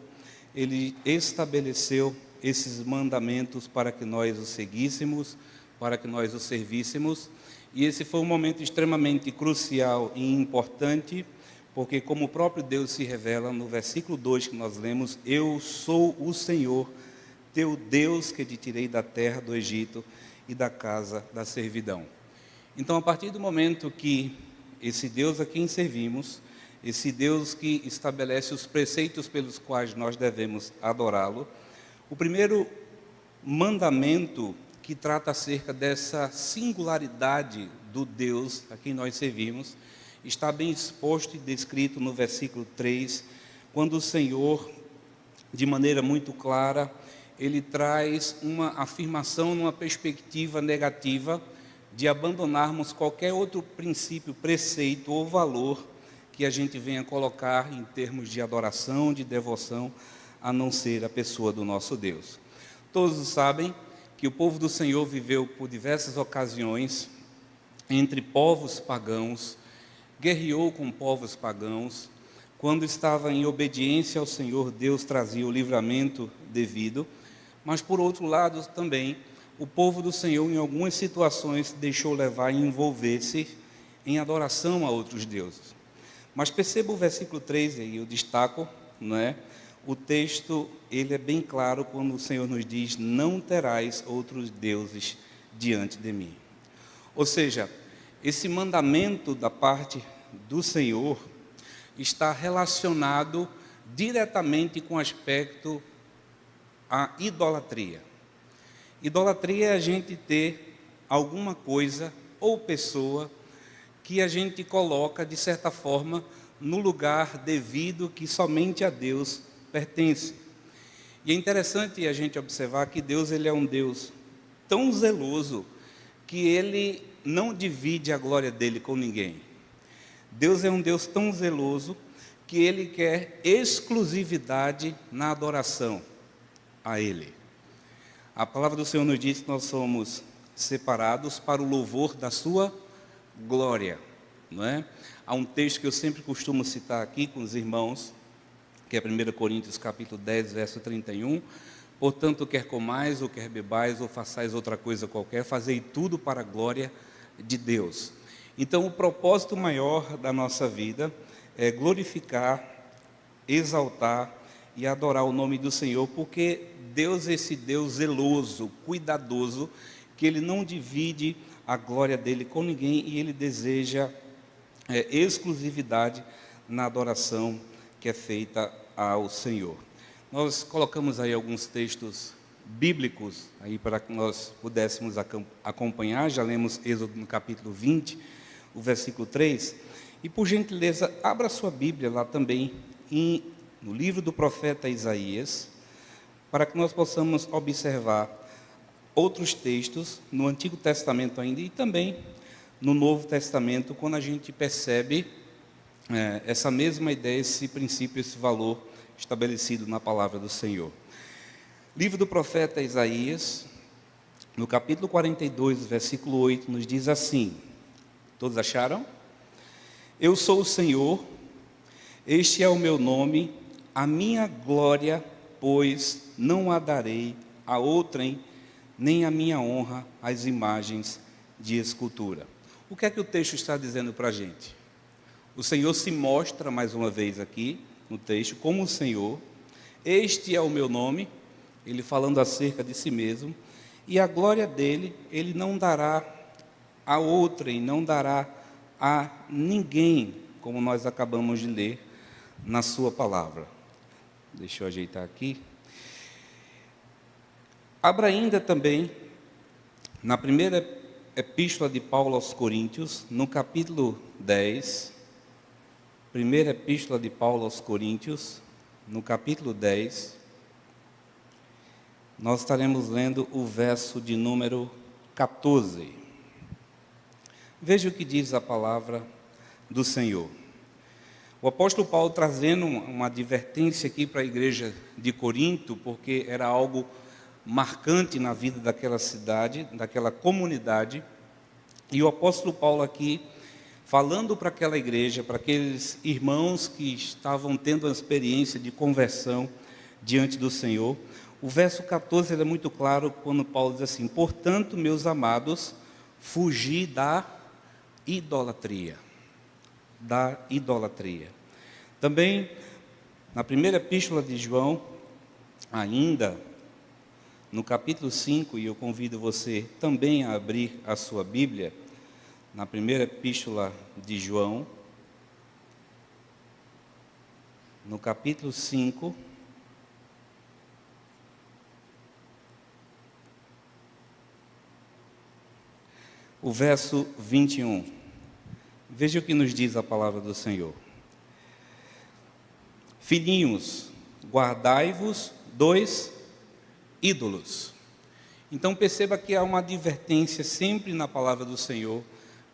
Ele estabeleceu esses mandamentos para que nós os seguíssemos, para que nós os servíssemos. E esse foi um momento extremamente crucial e importante, porque como o próprio Deus se revela no versículo 2 que nós lemos, eu sou o Senhor, teu Deus, que te tirei da terra do Egito e da casa da servidão. Então, a partir do momento que esse Deus a quem servimos, esse Deus que estabelece os preceitos pelos quais nós devemos adorá-lo, o primeiro mandamento que trata acerca dessa singularidade do Deus a quem nós servimos, está bem exposto e descrito no versículo 3, quando o Senhor, de maneira muito clara, Ele traz uma afirmação numa perspectiva negativa de abandonarmos qualquer outro princípio, preceito ou valor que a gente venha colocar em termos de adoração, de devoção, a não ser a pessoa do nosso Deus. Todos sabem que o povo do Senhor viveu por diversas ocasiões entre povos pagãos, guerreou com povos pagãos. Quando estava em obediência ao Senhor, Deus trazia o livramento devido, mas por outro lado também, o povo do Senhor em algumas situações deixou levar e envolver-se em adoração a outros deuses. Mas perceba o versículo 3, aí eu destaco, não é? O texto, ele é bem claro quando o Senhor nos diz, não terás outros deuses diante de mim. Ou seja, esse mandamento da parte do Senhor está relacionado diretamente com o aspecto a idolatria. Idolatria é a gente ter alguma coisa ou pessoa que a gente coloca, de certa forma, no lugar devido que somente a Deus pertence. E é interessante a gente observar que Deus, Ele é um Deus tão zeloso que Ele não divide a glória dEle com ninguém. Deus é um Deus tão zeloso que Ele quer exclusividade na adoração a Ele. A palavra do Senhor nos diz que nós somos separados para o louvor da sua glória, não é? Há um texto que eu sempre costumo citar aqui com os irmãos, que é 1 Coríntios capítulo 10, verso 31. Portanto, quer comais, ou quer bebais, ou façais outra coisa qualquer, fazei tudo para a glória de Deus. Então, o propósito maior da nossa vida é glorificar, exaltar e adorar o nome do Senhor, porque Deus é esse Deus zeloso, cuidadoso, que Ele não divide a glória dEle com ninguém, e Ele deseja exclusividade na adoração que é feita ao Senhor. Nós colocamos aí alguns textos bíblicos aí para que nós pudéssemos acompanhar. Já lemos Êxodo no capítulo 20, o versículo 3. E por gentileza, abra sua Bíblia lá também no livro do profeta Isaías, para que nós possamos observar outros textos no Antigo Testamento ainda e também no Novo Testamento, quando a gente percebe essa mesma ideia, esse princípio, esse valor estabelecido na palavra do Senhor. Livro do profeta Isaías, no capítulo 42, versículo 8, nos diz assim: todos acharam? Eu sou o Senhor, este é o meu nome, a minha glória, pois não a darei a outrem, nem a minha honra às imagens de escultura. O que é que o texto está dizendo para a gente? O Senhor se mostra mais uma vez aqui no texto como o Senhor. Este é o meu nome, ele falando acerca de si mesmo, e a glória dele, ele não dará a outrem, não dará a ninguém, como nós acabamos de ler na sua palavra. Deixa eu ajeitar aqui. Abra ainda também na primeira epístola de Paulo aos Coríntios, no capítulo 10, primeira epístola de Paulo aos Coríntios, no capítulo 10, nós estaremos lendo o verso de número 14. Veja o que diz a palavra do Senhor. O apóstolo Paulo trazendo uma advertência aqui para a igreja de Corinto, porque era algo marcante na vida daquela cidade, daquela comunidade, e o apóstolo Paulo aqui, falando para aquela igreja, para aqueles irmãos que estavam tendo uma experiência de conversão diante do Senhor, o verso 14 é muito claro quando Paulo diz assim: portanto, meus amados, fugi da idolatria. Da idolatria. Também, na primeira epístola de João, ainda no capítulo 5, e eu convido você também a abrir a sua Bíblia, na primeira epístola de João, no capítulo 5, o verso 21. Veja o que nos diz a palavra do Senhor. Filhinhos, guardai-vos dos ídolos. Então perceba que há uma advertência sempre na palavra do Senhor,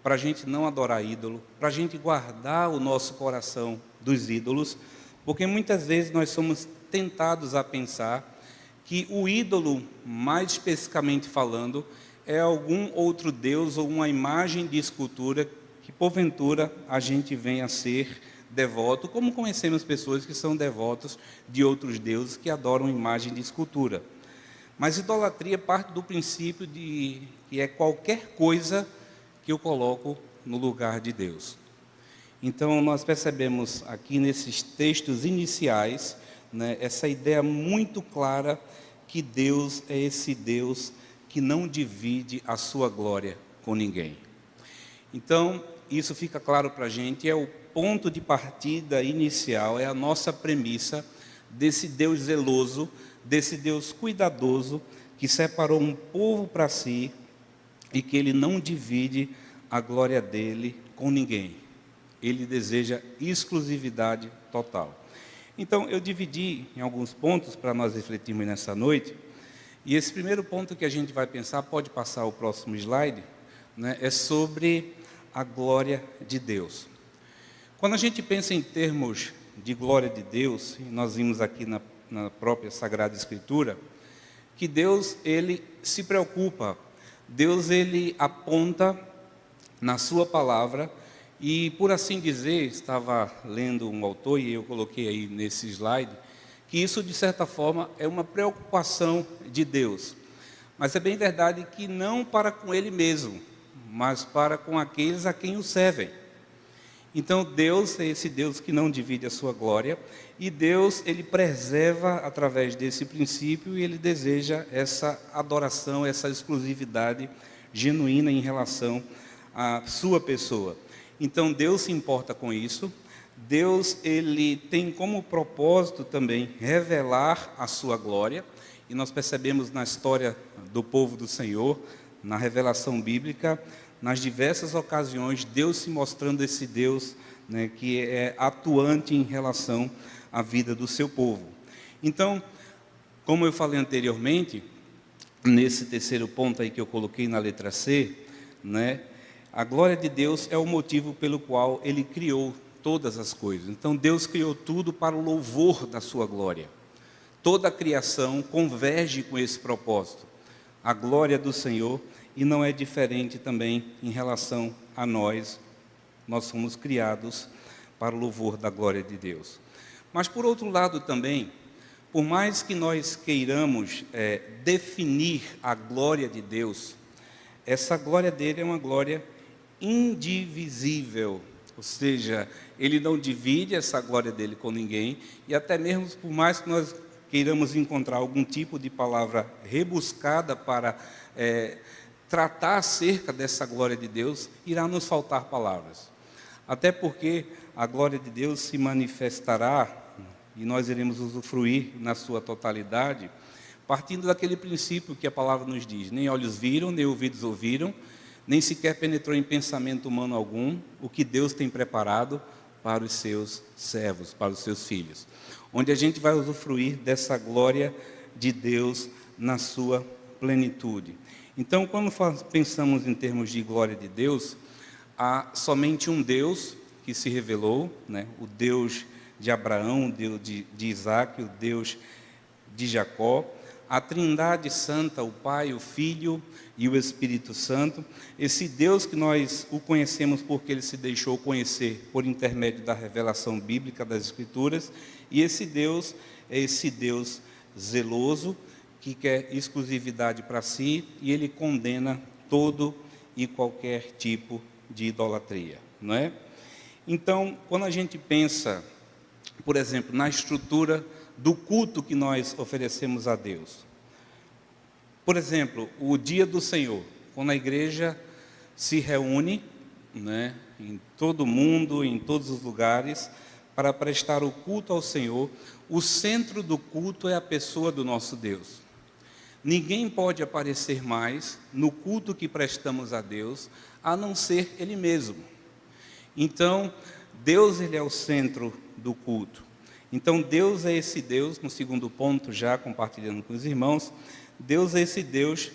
para a gente não adorar ídolo, para a gente guardar o nosso coração dos ídolos, porque muitas vezes nós somos tentados a pensar que o ídolo, mais especificamente falando, é algum outro Deus ou uma imagem de escultura que porventura a gente venha a ser devoto, como conhecemos pessoas que são devotos de outros deuses que adoram imagem de escultura. Mas idolatria parte do princípio de que é qualquer coisa que eu coloco no lugar de Deus. Então nós percebemos aqui nesses textos iniciais, essa ideia muito clara que Deus é esse Deus que não divide a sua glória com ninguém. Então isso fica claro para a gente, é o ponto de partida inicial, é a nossa premissa desse Deus zeloso, desse Deus cuidadoso, que separou um povo para si e que Ele não divide a glória dEle com ninguém. Ele deseja exclusividade total. Então, eu dividi em alguns pontos para nós refletirmos nessa noite, e esse primeiro ponto que a gente vai pensar, pode passar o próximo slide, é sobre a glória de Deus. Quando a gente pensa em termos de glória de Deus, e nós vimos aqui na própria Sagrada Escritura, que Deus, Ele se preocupa, Deus, Ele aponta na sua palavra, E, por assim dizer, estava lendo um autor, e eu coloquei aí nesse slide, que isso, de certa forma, é uma preocupação de Deus. Mas é bem verdade que não para com Ele mesmo, mas para com aqueles a quem o servem. Então, Deus é esse Deus que não divide a sua glória, e Deus, Ele preserva através desse princípio, e Ele deseja essa adoração, essa exclusividade genuína em relação à sua pessoa. Então, Deus se importa com isso. Deus, Ele tem como propósito também revelar a sua glória, e nós percebemos na história do povo do Senhor, na revelação bíblica, nas diversas ocasiões, Deus se mostrando esse Deus, né, que é atuante em relação à vida do seu povo. Então, como eu falei anteriormente, nesse terceiro ponto aí que eu coloquei na letra C, né, a glória de Deus é o motivo pelo qual Ele criou todas as coisas. Então, Deus criou tudo para o louvor da sua glória. Toda a criação converge com esse propósito, a glória do Senhor. E não é diferente também em relação a nós. Nós somos criados para o louvor da glória de Deus. Mas, por outro lado também, por mais que nós queiramos definir a glória de Deus, essa glória dele é uma glória indivisível. Ou seja, ele não divide essa glória dele com ninguém. E até mesmo por mais que nós queiramos encontrar algum tipo de palavra rebuscada para tratar acerca dessa glória de Deus, irá nos faltar palavras. Até porque a glória de Deus se manifestará, e nós iremos usufruir na sua totalidade, partindo daquele princípio que a palavra nos diz: nem olhos viram, nem ouvidos ouviram, nem sequer penetrou em pensamento humano algum, o que Deus tem preparado para os seus servos, para os seus filhos. Onde a gente vai usufruir dessa glória de Deus na sua plenitude. Então, quando pensamos em termos de glória de Deus, há somente um Deus que se revelou, né? O Deus de Abraão, o Deus de Isaac, o Deus de Jacó, a Trindade Santa, o Pai, o Filho e o Espírito Santo, esse Deus que nós o conhecemos porque Ele se deixou conhecer por intermédio da revelação bíblica das Escrituras, e esse Deus é esse Deus zeloso, que quer exclusividade para si, e Ele condena todo e qualquer tipo de idolatria, não é? Então, quando a gente pensa, por exemplo, na estrutura do culto que nós oferecemos a Deus, por exemplo, o dia do Senhor, quando a igreja se reúne, né, em todo o mundo, em todos os lugares, para prestar o culto ao Senhor, o centro do culto é a pessoa do nosso Deus. Ninguém pode aparecer mais no culto que prestamos a Deus, a não ser Ele mesmo. Então, Deus, Ele é o centro do culto. Então, Deus é esse Deus, no segundo ponto, já compartilhando com os irmãos, Deus é esse Deus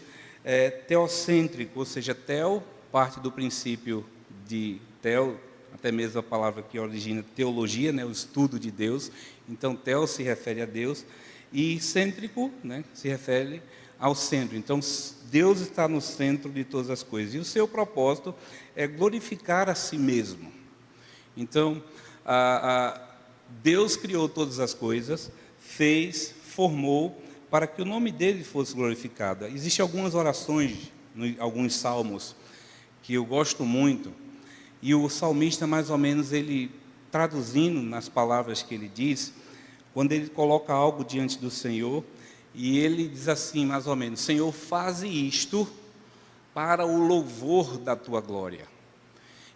teocêntrico, ou seja, teo parte do princípio de teo, até mesmo a palavra que origina teologia, né, o estudo de Deus. Então, teo se refere a Deus, e cêntrico, né, se refere ao centro. Então, Deus está no centro de todas as coisas, e o seu propósito é glorificar a si mesmo. Então, Deus criou todas as coisas, fez, formou, para que o nome dele fosse glorificado. Existem algumas orações, alguns salmos, que eu gosto muito, e o salmista, mais ou menos, ele, traduzindo nas palavras que ele diz, quando ele coloca algo diante do Senhor, e ele diz assim, mais ou menos: Senhor, faze isto para o louvor da tua glória.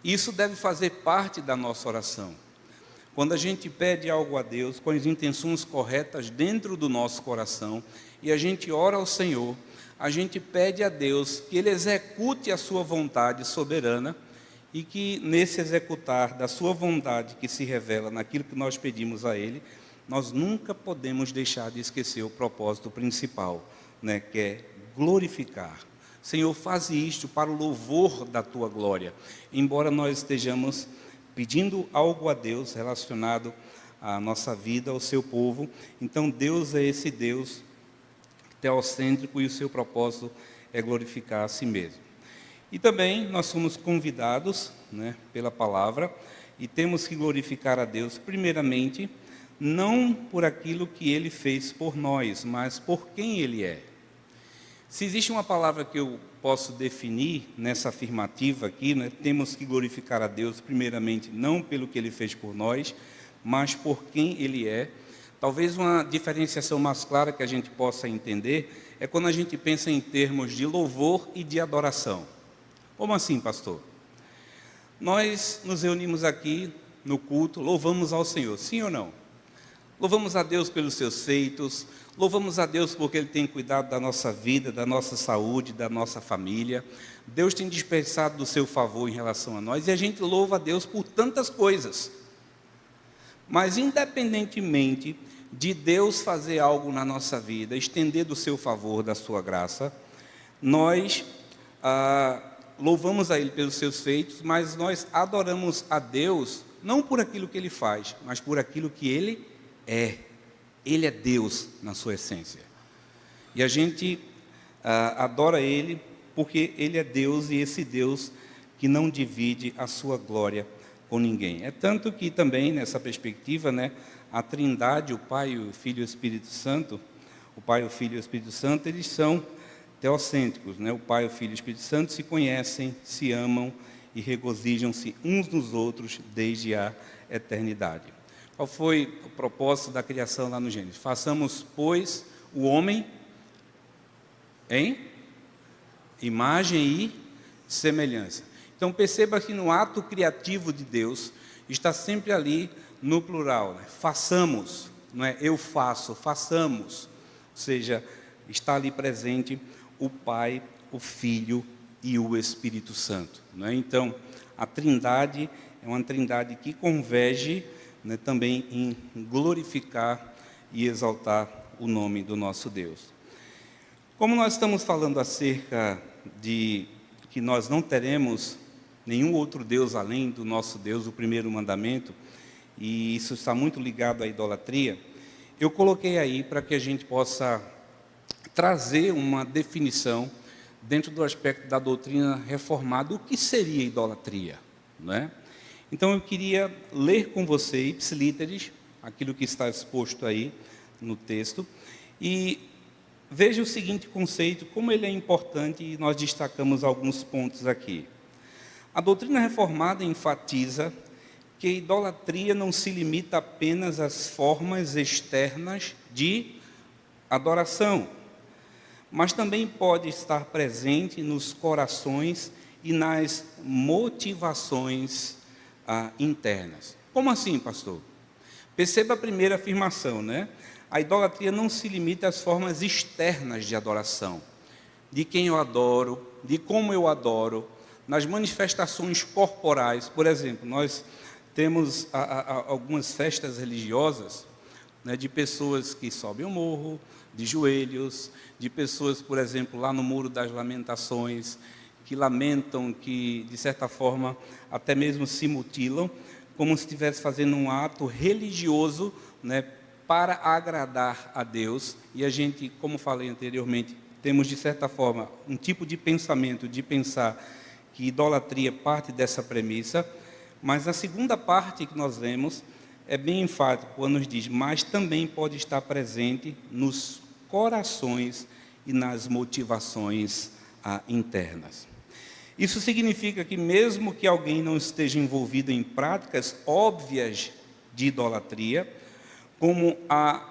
Isso deve fazer parte da nossa oração. Quando a gente pede algo a Deus, com as intenções corretas dentro do nosso coração, e a gente ora ao Senhor, a gente pede a Deus que Ele execute a sua vontade soberana, e que nesse executar da sua vontade, que se revela naquilo que nós pedimos a Ele, nós nunca podemos deixar de esquecer o propósito principal, né, que é glorificar. Senhor, faze isto para o louvor da tua glória. Embora nós estejamos pedindo algo a Deus relacionado à nossa vida, ao seu povo, então Deus é esse Deus teocêntrico, e o seu propósito é glorificar a si mesmo. E também nós somos convidados, né, pela palavra, e temos que glorificar a Deus, primeiramente, não por aquilo que Ele fez por nós, mas por quem Ele é. Se existe uma palavra que eu posso definir nessa afirmativa aqui, né, temos que glorificar a Deus, primeiramente, não pelo que Ele fez por nós, mas por quem Ele é. Talvez uma diferenciação mais clara que a gente possa entender é quando a gente pensa em termos de louvor e de adoração. Como assim, pastor? Nós nos reunimos aqui no culto, louvamos ao Senhor, sim ou não? Louvamos a Deus pelos seus feitos, louvamos a Deus porque Ele tem cuidado da nossa vida, da nossa saúde, da nossa família. Deus tem dispensado do seu favor em relação a nós e a gente louva a Deus por tantas coisas. Mas independentemente de Deus fazer algo na nossa vida, estender do seu favor, da sua graça, nós louvamos a Ele pelos seus feitos, mas nós adoramos a Deus não por aquilo que Ele faz, mas por aquilo que Ele é. Ele é Deus na sua essência. E a gente adora Ele porque Ele é Deus e esse Deus que não divide a sua glória com ninguém. É tanto que também nessa perspectiva, né, a Trindade, o Pai, o Filho e o Espírito Santo, o Pai, o Filho e o Espírito Santo, eles são teocêntricos, né? O Pai, o Filho e o Espírito Santo se conhecem, se amam e regozijam-se uns nos outros desde a eternidade. Qual foi o propósito da criação lá no Gênesis? Façamos, pois, o homem em imagem e semelhança. Então perceba que no ato criativo de Deus está sempre ali no plural, né? Façamos, não é eu faço, façamos. Ou seja, está ali presente o Pai, o Filho e o Espírito Santo, não é? Então, a Trindade é uma Trindade que converge, né, também em glorificar e exaltar o nome do nosso Deus. Como nós estamos falando acerca de que nós não teremos nenhum outro Deus além do nosso Deus, o primeiro mandamento, e isso está muito ligado à idolatria, eu coloquei aí para que a gente possa trazer uma definição dentro do aspecto da doutrina reformada, o que seria idolatria, não é? Então eu queria ler com você, ipsilíteres, aquilo que está exposto aí no texto, e veja o seguinte conceito, como ele é importante, e nós destacamos alguns pontos aqui. A doutrina reformada enfatiza que a idolatria não se limita apenas às formas externas de adoração, mas também pode estar presente nos corações e nas motivações internas. Como assim, pastor? Perceba a primeira afirmação, né? A idolatria não se limita às formas externas de adoração, de quem eu adoro, de como eu adoro, nas manifestações corporais. Por exemplo, nós temos algumas festas religiosas, né, de pessoas que sobem o morro, de joelhos, de pessoas, por exemplo, lá no Muro das Lamentações, que lamentam, que, de certa forma, até mesmo se mutilam, como se estivesse fazendo um ato religioso, né, para agradar a Deus. E a gente, como falei anteriormente, temos, de certa forma, um tipo de pensamento, de pensar que idolatria parte dessa premissa, mas a segunda parte que nós vemos é bem enfático, quando nos diz, mas também pode estar presente nos corações e nas motivações internas. Isso significa que mesmo que alguém não esteja envolvido em práticas óbvias de idolatria, como a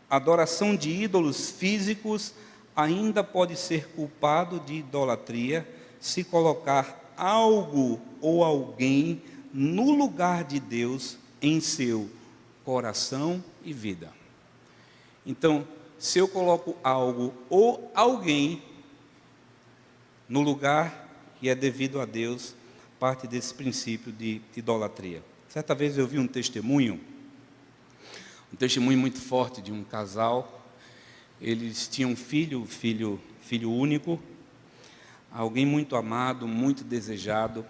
adoração de ídolos físicos, ainda pode ser culpado de idolatria se colocar algo ou alguém no lugar de Deus em seu coração e vida. Então, se eu coloco algo ou alguém no lugar que é devido a Deus, parte desse princípio de idolatria. Certa vez eu vi um testemunho muito forte de um casal. Eles tinham um filho único, alguém muito amado, muito desejado,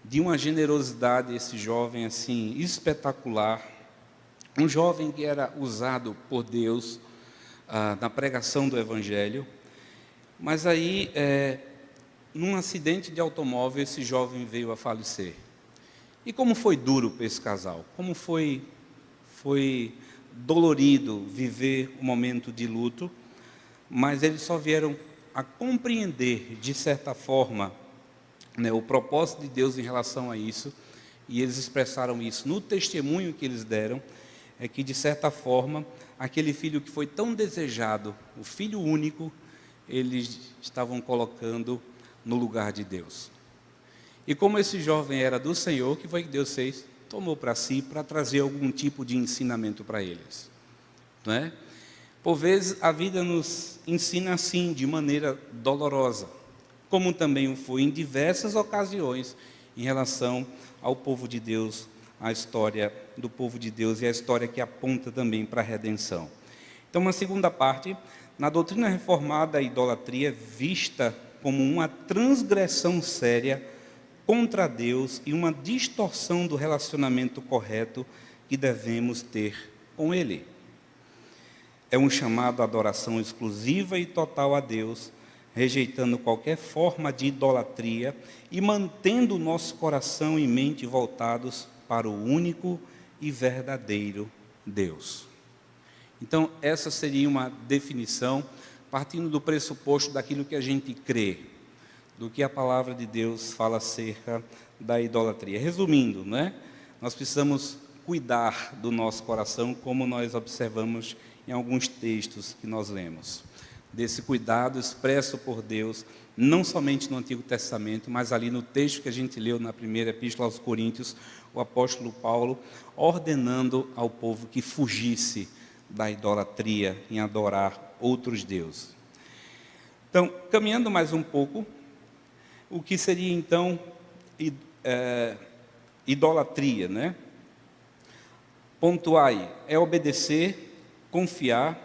de uma generosidade, esse jovem assim espetacular, um jovem que era usado por Deus na pregação do Evangelho. Mas aí num acidente de automóvel, esse jovem veio a falecer. E como foi duro para esse casal? Como foi dolorido viver o momento de luto, mas eles só vieram a compreender, de certa forma, né, o propósito de Deus em relação a isso, e eles expressaram isso no testemunho que eles deram, é que, de certa forma, aquele filho que foi tão desejado, o filho único, eles estavam colocando no lugar de Deus. E como esse jovem era do Senhor, o que foi que Deus fez? Tomou para si, para trazer algum tipo de ensinamento para eles, não é? Por vezes a vida nos ensina assim, de maneira dolorosa, como também o foi em diversas ocasiões em relação ao povo de Deus, a história do povo de Deus e a história que aponta também para a redenção. Então, uma segunda parte, na doutrina reformada, a idolatria é vista como uma transgressão séria contra Deus e uma distorção do relacionamento correto que devemos ter com Ele. É um chamado à adoração exclusiva e total a Deus, rejeitando qualquer forma de idolatria e mantendo o nosso coração e mente voltados para o único e verdadeiro Deus. Então, essa seria uma definição, partindo do pressuposto daquilo que a gente crê, do que a palavra de Deus fala acerca da idolatria. Resumindo, né? Nós precisamos cuidar do nosso coração, como nós observamos em alguns textos que nós lemos. Desse cuidado expresso por Deus, não somente no Antigo Testamento, mas ali no texto que a gente leu na primeira epístola aos Coríntios, o apóstolo Paulo ordenando ao povo que fugisse da idolatria em adorar outros deuses. Então, caminhando mais um pouco, o que seria então idolatria, né? Pontuar aí, é obedecer, confiar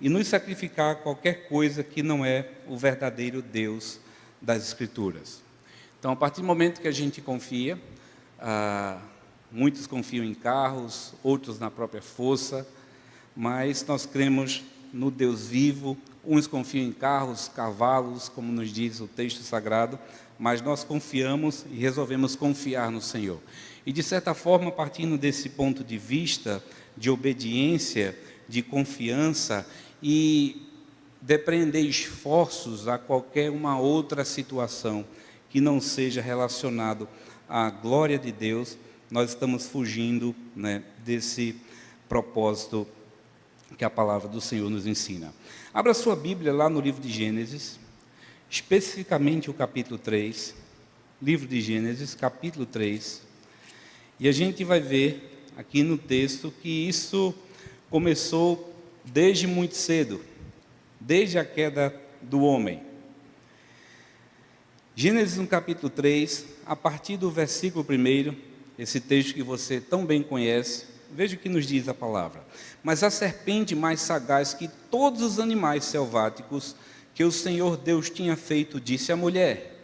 e nos sacrificar a qualquer coisa que não é o verdadeiro Deus das Escrituras. Então, a partir do momento que a gente confia, muitos confiam em carros, outros na própria força, mas nós cremos no Deus vivo. Uns confiam em carros, cavalos, como nos diz o texto sagrado, mas nós confiamos e resolvemos confiar no Senhor. E, de certa forma, partindo desse ponto de vista de obediência, de confiança e depreender esforços a qualquer uma outra situação que não seja relacionado à glória de Deus, nós estamos fugindo, né, desse propósito que a palavra do Senhor nos ensina. Abra sua Bíblia lá no livro de Gênesis, especificamente o capítulo 3, livro de Gênesis, capítulo 3, e a gente vai ver aqui no texto que isso começou desde muito cedo, desde a queda do homem. Gênesis no capítulo 3, a partir do versículo 1, esse texto que você tão bem conhece, veja o que nos diz a palavra. Mas a serpente mais sagaz que todos os animais selváticos que o Senhor Deus tinha feito, disse à mulher: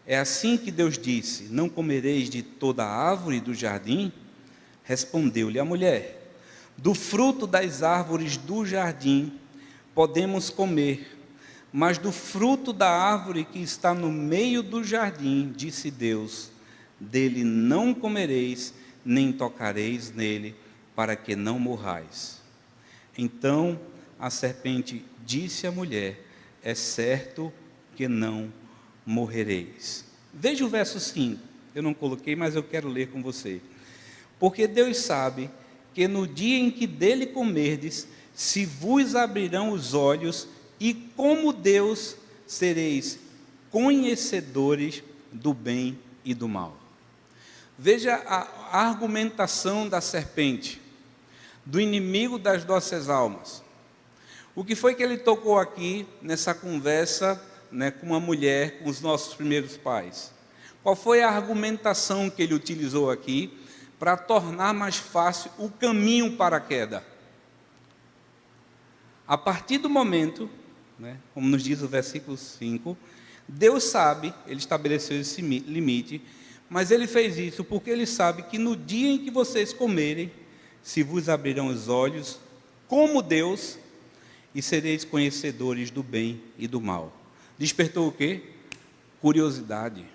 é assim que Deus disse, não comereis de toda a árvore do jardim? Respondeu-lhe a mulher: do fruto das árvores do jardim podemos comer, mas do fruto da árvore que está no meio do jardim, disse Deus, dele não comereis, nem tocareis nele, para que não morrais. Então a serpente disse à mulher: é certo que não morrereis. Veja o verso 5, eu não coloquei, mas eu quero ler com você. Porque Deus sabe que no dia em que dele comerdes, se vos abrirão os olhos, e como Deus sereis conhecedores do bem e do mal. Veja a argumentação da serpente, do inimigo das nossas almas. O que foi que ele tocou aqui nessa conversa, né, com uma mulher, com os nossos primeiros pais? Qual foi a argumentação que ele utilizou aqui para tornar mais fácil o caminho para a queda? A partir do momento, né, como nos diz o versículo 5, Deus sabe, ele estabeleceu esse limite, mas ele fez isso porque ele sabe que no dia em que vocês comerem, se vos abrirão os olhos, como Deus, e sereis conhecedores do bem e do mal. Despertou o quê? curiosidade,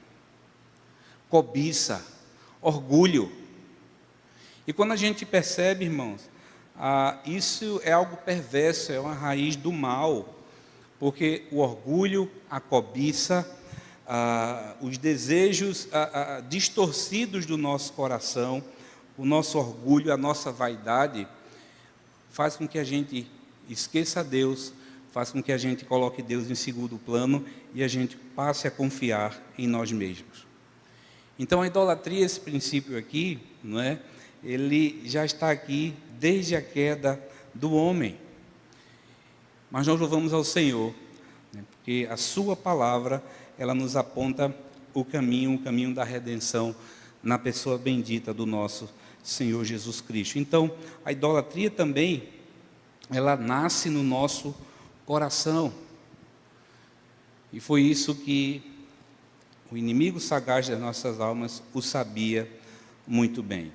cobiça, orgulho. E quando a gente percebe, irmãos, isso é algo perverso, é uma raiz do mal, porque o orgulho, a cobiça, os desejos distorcidos do nosso coração, o nosso orgulho, a nossa vaidade, faz com que a gente esqueça Deus, faz com que a gente coloque Deus em segundo plano e a gente passe a confiar em nós mesmos. Então a idolatria, esse princípio aqui, não é? Ele já está aqui desde a queda do homem. Mas nós louvamos ao Senhor, né? Porque a sua palavra, ela nos aponta o caminho da redenção na pessoa bendita do nosso Senhor Jesus Cristo. Então, a idolatria também, ela nasce no nosso coração. E foi isso que o inimigo sagaz das nossas almas o sabia muito bem.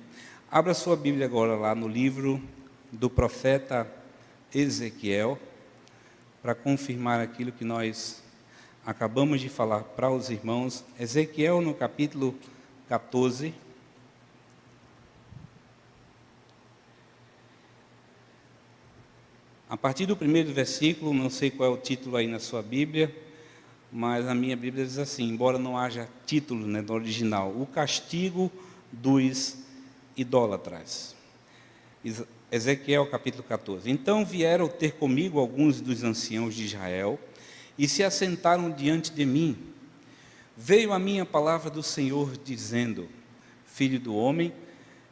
Abra sua Bíblia agora lá no livro do profeta Ezequiel, para confirmar aquilo que nós acabamos de falar para os irmãos. Ezequiel no capítulo 14. A partir do primeiro versículo, não sei qual é o título aí na sua Bíblia, mas na minha Bíblia diz assim, embora não haja título, né, no original: o castigo dos idólatras. Ezequiel capítulo 14. Então vieram ter comigo alguns dos anciãos de Israel e se assentaram diante de mim. Veio a minha palavra do Senhor dizendo: filho do homem,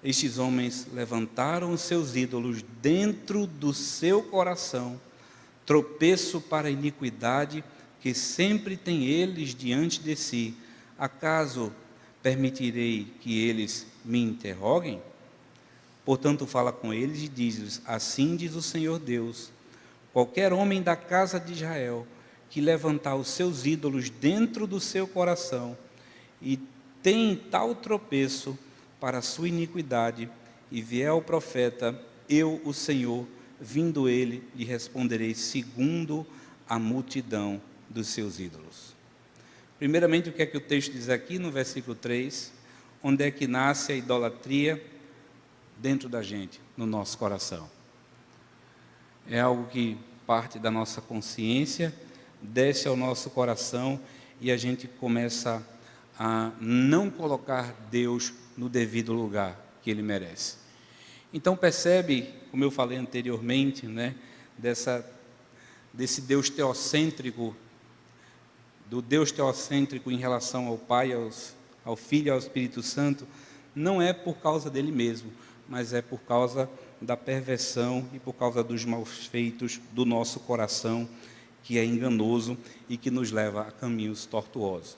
estes homens levantaram os seus ídolos dentro do seu coração, tropeço para a iniquidade que sempre tem eles diante de si. Acaso permitirei que eles me interroguem? Portanto, fala com eles e diz-lhes: assim diz o Senhor Deus: qualquer homem da casa de Israel que levantar os seus ídolos dentro do seu coração e tem tal tropeço para a sua iniquidade, e vier ao profeta, eu, o Senhor, vindo ele, lhe responderei segundo a multidão dos seus ídolos. Primeiramente, o que é que o texto diz aqui no versículo 3? Onde é que nasce a idolatria? Dentro da gente, no nosso coração. É algo que parte da nossa consciência, desce ao nosso coração e a gente começa a não colocar Deus no devido lugar que Ele merece. Então percebe, como eu falei anteriormente, né, desse Deus teocêntrico, do Deus teocêntrico em relação ao Pai, ao Filho e ao Espírito Santo, não é por causa dele mesmo, mas é por causa da perversão e por causa dos maus feitos do nosso coração, que é enganoso e que nos leva a caminhos tortuosos.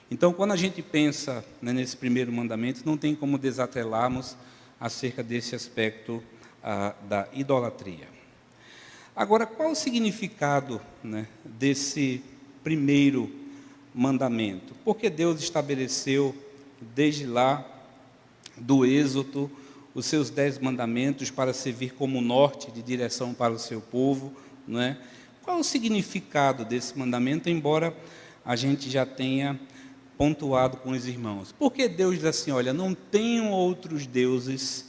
Então, quando a gente pensa, né, nesse primeiro mandamento, não tem como desatrelarmos acerca desse aspecto da idolatria. Agora, qual o significado, né, desse primeiro mandamento? Porque Deus estabeleceu desde lá do Êxodo os seus 10 mandamentos para servir como norte de direção para o seu povo, não é? Qual o significado desse mandamento, embora a gente já tenha pontuado com os irmãos? Porque Deus diz assim: olha, não tenham outros deuses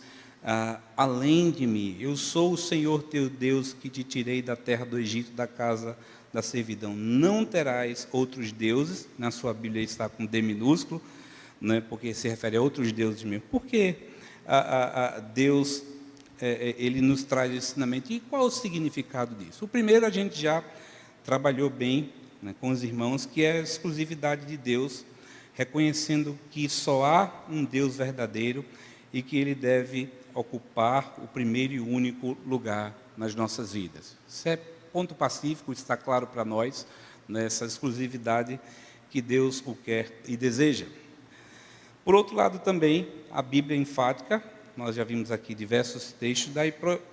além de mim. Eu sou o Senhor teu Deus que te tirei da terra do Egito, da casa da servidão. Não terás outros deuses. Na sua Bíblia está com D minúsculo, né, porque se refere a outros deuses mesmo. Por que Deus ele nos traz esse ensinamento? E qual o significado disso? O primeiro a gente já trabalhou bem, né, com os irmãos, que é a exclusividade de Deus, reconhecendo que só há um Deus verdadeiro e que Ele deve ocupar o primeiro e único lugar nas nossas vidas. Isso é ponto pacífico, está claro para nós, nessa exclusividade que Deus o quer e deseja. Por outro lado também, a Bíblia é enfática, nós já vimos aqui diversos textos, da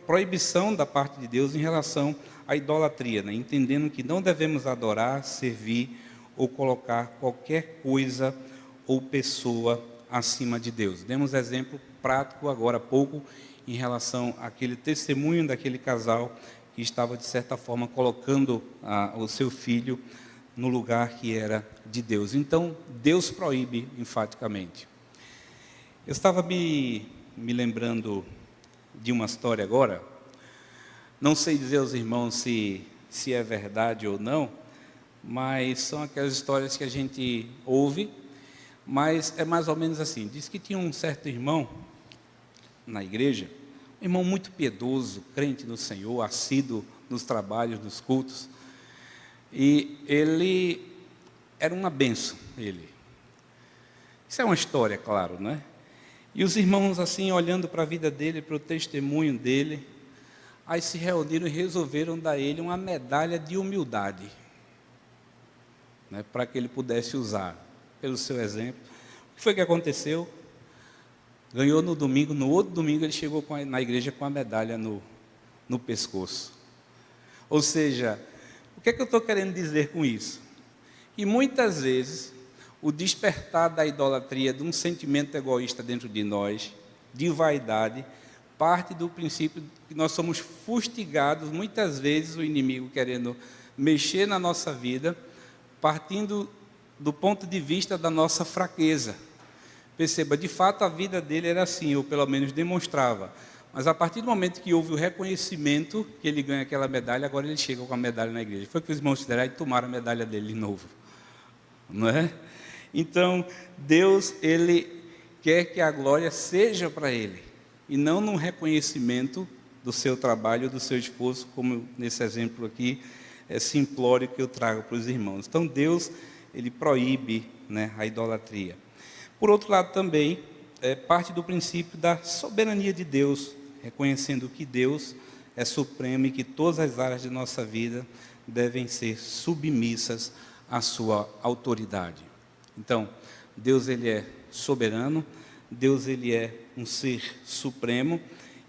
proibição da parte de Deus em relação à idolatria, né? Entendendo que não devemos adorar, servir ou colocar qualquer coisa ou pessoa acima de Deus. Demos exemplo prático agora há pouco em relação àquele testemunho daquele casal que estava, de certa forma, colocando o seu filho no lugar que era de Deus. Então, Deus proíbe enfaticamente. Eu estava me lembrando de uma história agora, não sei dizer aos irmãos se é verdade ou não, mas são aquelas histórias que a gente ouve, mas é mais ou menos assim. Diz que tinha um certo irmão na igreja, um irmão muito piedoso, crente no Senhor, assíduo nos trabalhos, nos cultos, e ele era uma bênção, ele. Isso é uma história, claro, né? E os irmãos, assim, olhando para a vida dele, para o testemunho dele, aí se reuniram e resolveram dar a ele uma medalha de humildade, né, para que ele pudesse usar, pelo seu exemplo. O que foi que aconteceu? Ganhou no domingo, no outro domingo ele chegou na igreja com a medalha no pescoço. Ou seja, o que é que eu estou querendo dizer com isso? Que muitas vezes o despertar da idolatria, de um sentimento egoísta dentro de nós, de vaidade, parte do princípio que nós somos fustigados, muitas vezes o inimigo querendo mexer na nossa vida, partindo do ponto de vista da nossa fraqueza. Perceba, de fato a vida dele era assim, ou pelo menos demonstrava. Mas a partir do momento que houve o reconhecimento, que ele ganha aquela medalha, agora ele chega com a medalha na igreja. Foi que os irmãos fizeram e tomaram a medalha dele de novo. Não é? Então, Deus, Ele quer que a glória seja para Ele, e não no reconhecimento do seu trabalho, do seu esforço, como nesse exemplo aqui, simplório que eu trago para os irmãos. Então, Deus, Ele proíbe, né, a idolatria. Por outro lado, também, parte do princípio da soberania de Deus, reconhecendo que Deus é supremo e que todas as áreas de nossa vida devem ser submissas à sua autoridade. Então, Deus, Ele é soberano, Deus, Ele é um ser supremo,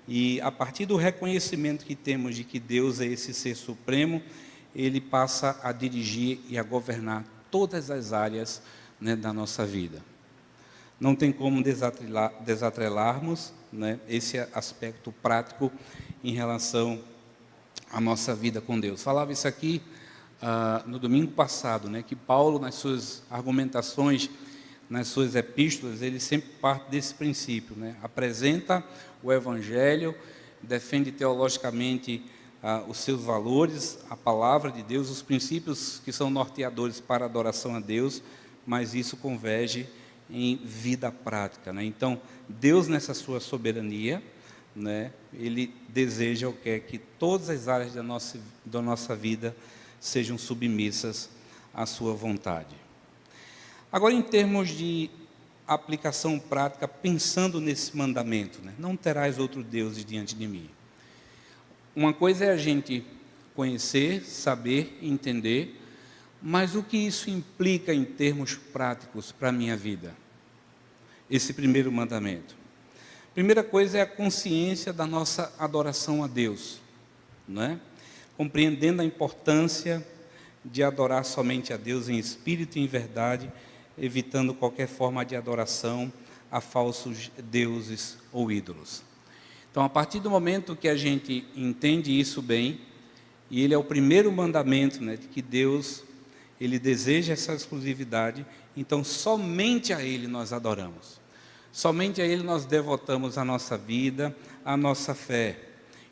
e a partir do reconhecimento que temos de que Deus é esse ser supremo, Ele passa a dirigir e a governar todas as áreas, né, da nossa vida. Não tem como desatrelarmos, né, esse aspecto prático em relação à nossa vida com Deus. Falava isso aqui no domingo passado, né, que Paulo, nas suas argumentações, nas suas epístolas, ele sempre parte desse princípio, né, apresenta o Evangelho, defende teologicamente os seus valores, a palavra de Deus, os princípios que são norteadores para a adoração a Deus, mas isso converge em vida prática, né? Então, Deus, nessa sua soberania, né, Ele deseja ou quer que todas as áreas da nossa vida sejam submissas à sua vontade. Agora, em termos de aplicação prática, pensando nesse mandamento, né, não terás outro Deus diante de mim. Uma coisa é a gente conhecer, saber, entender, mas o que isso implica em termos práticos para a minha vida? Esse primeiro mandamento. Primeira coisa é a consciência da nossa adoração a Deus, não é? Compreendendo a importância de adorar somente a Deus em espírito e em verdade, evitando qualquer forma de adoração a falsos deuses ou ídolos. Então, a partir do momento que a gente entende isso bem, e ele é o primeiro mandamento, né, de que Deus, Ele deseja essa exclusividade, então somente a Ele nós adoramos. Somente a Ele nós devotamos a nossa vida, a nossa fé.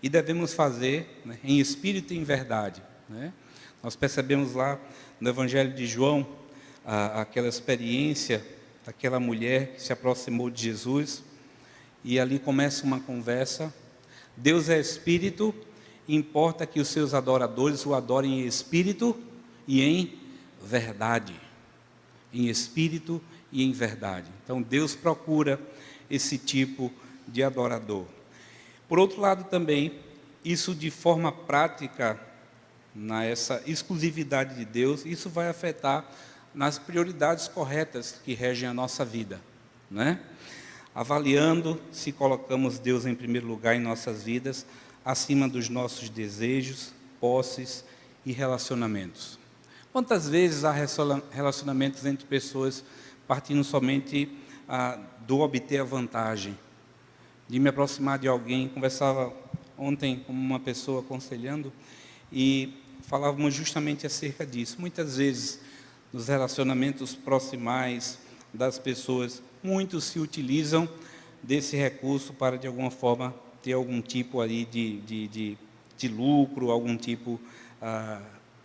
E devemos fazer, né, em espírito e em verdade, né? Nós percebemos lá no Evangelho de João, aquela experiência daquela mulher que se aproximou de Jesus, e ali começa uma conversa. Deus é espírito, e importa que os seus adoradores o adorem em espírito e em verdade. Em espírito e em verdade. Então Deus procura esse tipo de adorador. Por outro lado também, isso de forma prática, nessa exclusividade de Deus, isso vai afetar nas prioridades corretas que regem a nossa vida, né? Avaliando se colocamos Deus em primeiro lugar em nossas vidas, acima dos nossos desejos, posses e relacionamentos. Quantas vezes há relacionamentos entre pessoas partindo somente do obter a vantagem, de me aproximar de alguém? Conversava ontem com uma pessoa aconselhando, e falávamos justamente acerca disso. Muitas vezes, nos relacionamentos proximais das pessoas, muitos se utilizam desse recurso para, de alguma forma, ter algum tipo aí de lucro, algum tipo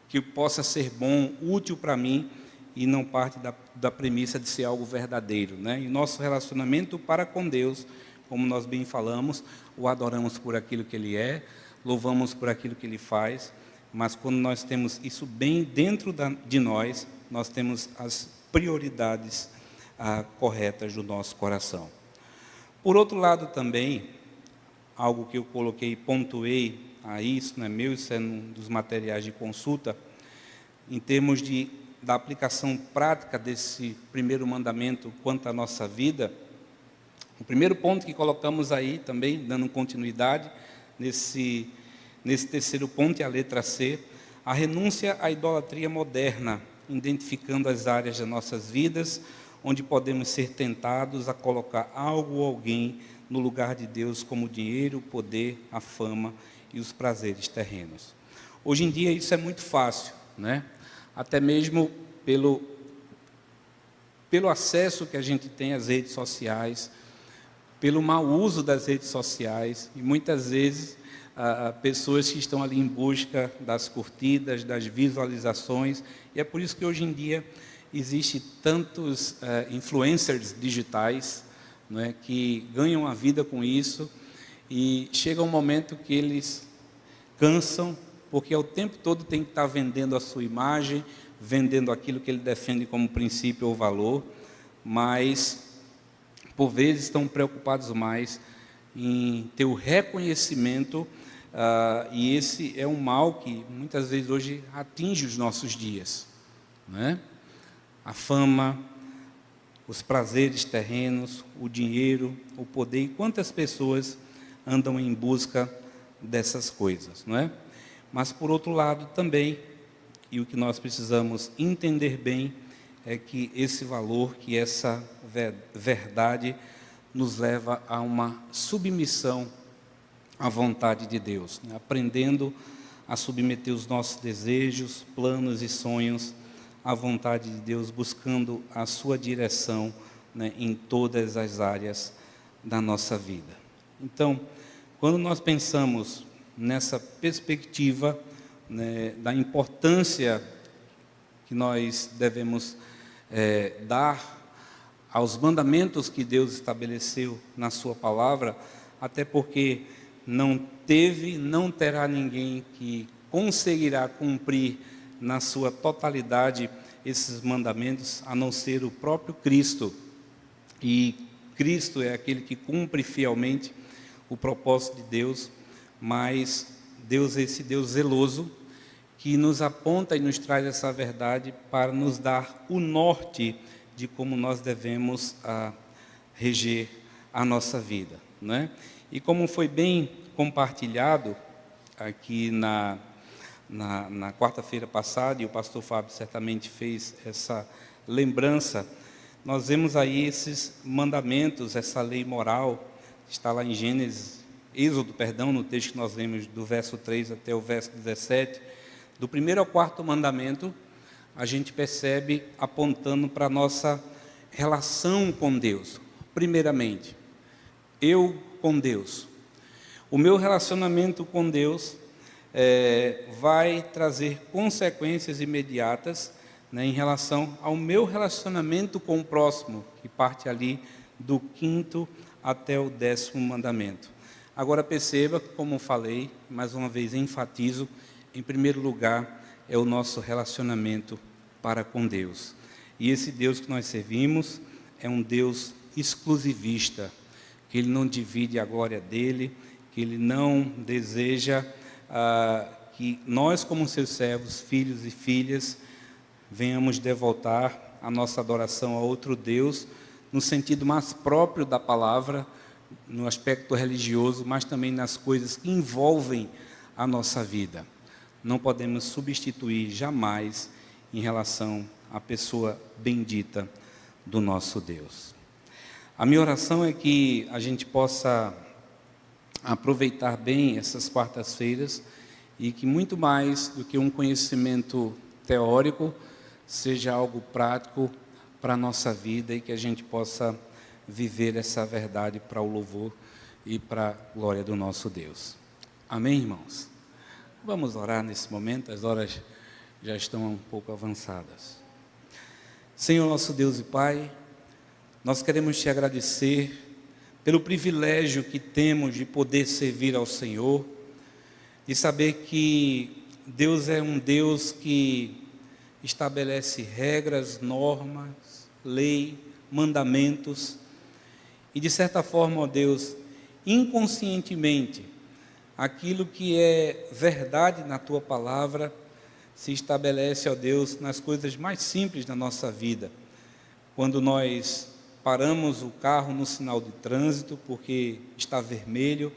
que possa ser bom, útil para mim, e não parte da premissa de ser algo verdadeiro, né? E nosso relacionamento para com Deus, como nós bem falamos, o adoramos por aquilo que Ele é, louvamos por aquilo que Ele faz, mas quando nós temos isso bem dentro de nós, nós temos as prioridades corretas do nosso coração. Por outro lado também, algo que eu coloquei, pontuei a isso, não é meu, isso é um dos materiais de consulta, em termos da aplicação prática desse primeiro mandamento quanto à nossa vida. O primeiro ponto que colocamos aí também, dando continuidade, nesse terceiro ponto, é a letra C, a renúncia à idolatria moderna, identificando as áreas das nossas vidas, onde podemos ser tentados a colocar algo ou alguém no lugar de Deus, como o dinheiro, o poder, a fama e os prazeres terrenos. Hoje em dia isso é muito fácil, né? Até mesmo pelo acesso que a gente tem às redes sociais, pelo mau uso das redes sociais, e muitas vezes pessoas que estão ali em busca das curtidas, das visualizações, e é por isso que hoje em dia existe tantos influencers digitais, não é, que ganham a vida com isso, e chega um momento que eles cansam, porque ao tempo todo tem que estar vendendo a sua imagem, vendendo aquilo que ele defende como princípio ou valor, mas por vezes estão preocupados mais em ter o reconhecimento, e esse é um mal que muitas vezes hoje atinge os nossos dias, né? A fama, os prazeres terrenos, o dinheiro, o poder, e quantas pessoas andam em busca dessas coisas, não é? Mas por outro lado também, e o que nós precisamos entender bem, é que esse valor, que essa verdade nos leva a uma submissão à vontade de Deus, né? Aprendendo a submeter os nossos desejos, planos e sonhos à vontade de Deus, buscando a sua direção, né, em todas as áreas da nossa vida. Então, quando nós pensamos nessa perspectiva, né, da importância que nós devemos dar aos mandamentos que Deus estabeleceu na sua palavra, até porque não terá ninguém que conseguirá cumprir na sua totalidade esses mandamentos, a não ser o próprio Cristo. E Cristo é aquele que cumpre fielmente o propósito de Deus, mas Deus é esse Deus zeloso, que nos aponta e nos traz essa verdade para nos dar o norte de como nós devemos reger a nossa vida, né? E como foi bem compartilhado aqui na quarta-feira passada, e o pastor Fábio certamente fez essa lembrança, nós vemos aí esses mandamentos, essa lei moral, está lá em Êxodo, no texto que nós lemos do verso 3 até o verso 17, do primeiro ao quarto mandamento, a gente percebe apontando para a nossa relação com Deus. Primeiramente, eu com Deus. O meu relacionamento com Deus vai trazer consequências imediatas, né, em relação ao meu relacionamento com o próximo, que parte ali do 5º até o 10º mandamento. Agora perceba, como falei, mais uma vez enfatizo, em primeiro lugar, é o nosso relacionamento para com Deus. E esse Deus que nós servimos é um Deus exclusivista, que Ele não divide a glória dEle, que Ele não deseja que nós, como seus servos, filhos e filhas, venhamos devotar a nossa adoração a outro Deus, no sentido mais próprio da palavra, no aspecto religioso, mas também nas coisas que envolvem a nossa vida. Não podemos substituir jamais em relação à pessoa bendita do nosso Deus. A minha oração é que a gente possa aproveitar bem essas quartas-feiras e que muito mais do que um conhecimento teórico, seja algo prático para a nossa vida e que a gente possa viver essa verdade para o louvor e para a glória do nosso Deus. Amém, irmãos? Vamos orar nesse momento, as horas já estão um pouco avançadas. Senhor nosso Deus e Pai, nós queremos te agradecer pelo privilégio que temos de poder servir ao Senhor, de saber que Deus é um Deus que estabelece regras, normas, lei, mandamentos, e de certa forma, ó Deus, inconscientemente, aquilo que é verdade na Tua palavra se estabelece, ó Deus, nas coisas mais simples da nossa vida. Quando nós paramos o carro no sinal de trânsito porque está vermelho,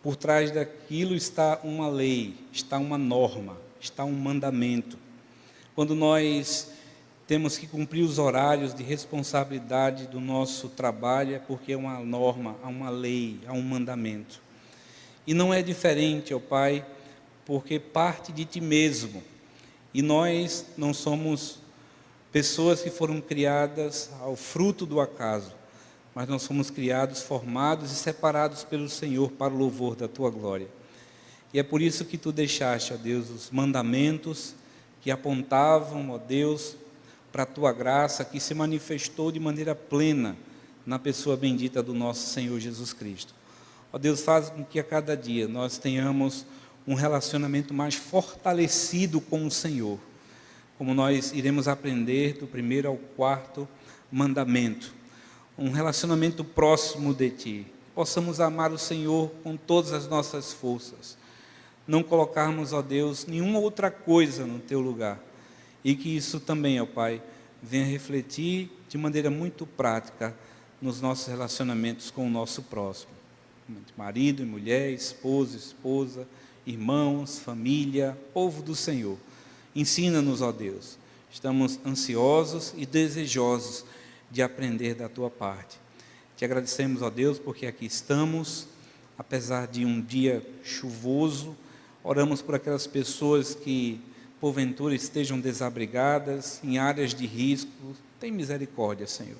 por trás daquilo está uma lei, está uma norma, está um mandamento. Quando nós temos que cumprir os horários de responsabilidade do nosso trabalho, é porque é uma norma, há uma lei, há um mandamento. E não é diferente, ó Pai, porque parte de Ti mesmo. E nós não somos pessoas que foram criadas ao fruto do acaso, mas nós somos criados, formados e separados pelo Senhor para o louvor da Tua glória. E é por isso que Tu deixaste, ó Deus, os mandamentos que apontavam, ó Deus, para a Tua graça, que se manifestou de maneira plena na pessoa bendita do nosso Senhor Jesus Cristo. Ó Deus, faz com que a cada dia nós tenhamos um relacionamento mais fortalecido com o Senhor, como nós iremos aprender do 1º ao 4º mandamento, um relacionamento próximo de Ti, possamos amar o Senhor com todas as nossas forças, não colocarmos, ó Deus, nenhuma outra coisa no Teu lugar, e que isso também, ó Pai, venha refletir de maneira muito prática nos nossos relacionamentos com o nosso próximo, marido e mulher, esposo, esposa, irmãos, família, povo do Senhor. Ensina-nos, ó Deus, estamos ansiosos e desejosos de aprender da Tua parte. Te agradecemos, ó Deus, porque aqui estamos, apesar de um dia chuvoso, oramos por aquelas pessoas que porventura estejam desabrigadas, em áreas de risco. Tem misericórdia, Senhor,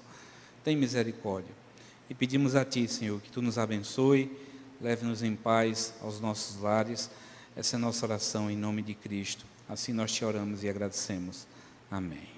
tem misericórdia. E pedimos a Ti, Senhor, que Tu nos abençoe, leve-nos em paz aos nossos lares. Essa é a nossa oração em nome de Cristo. Assim nós Te oramos e agradecemos. Amém.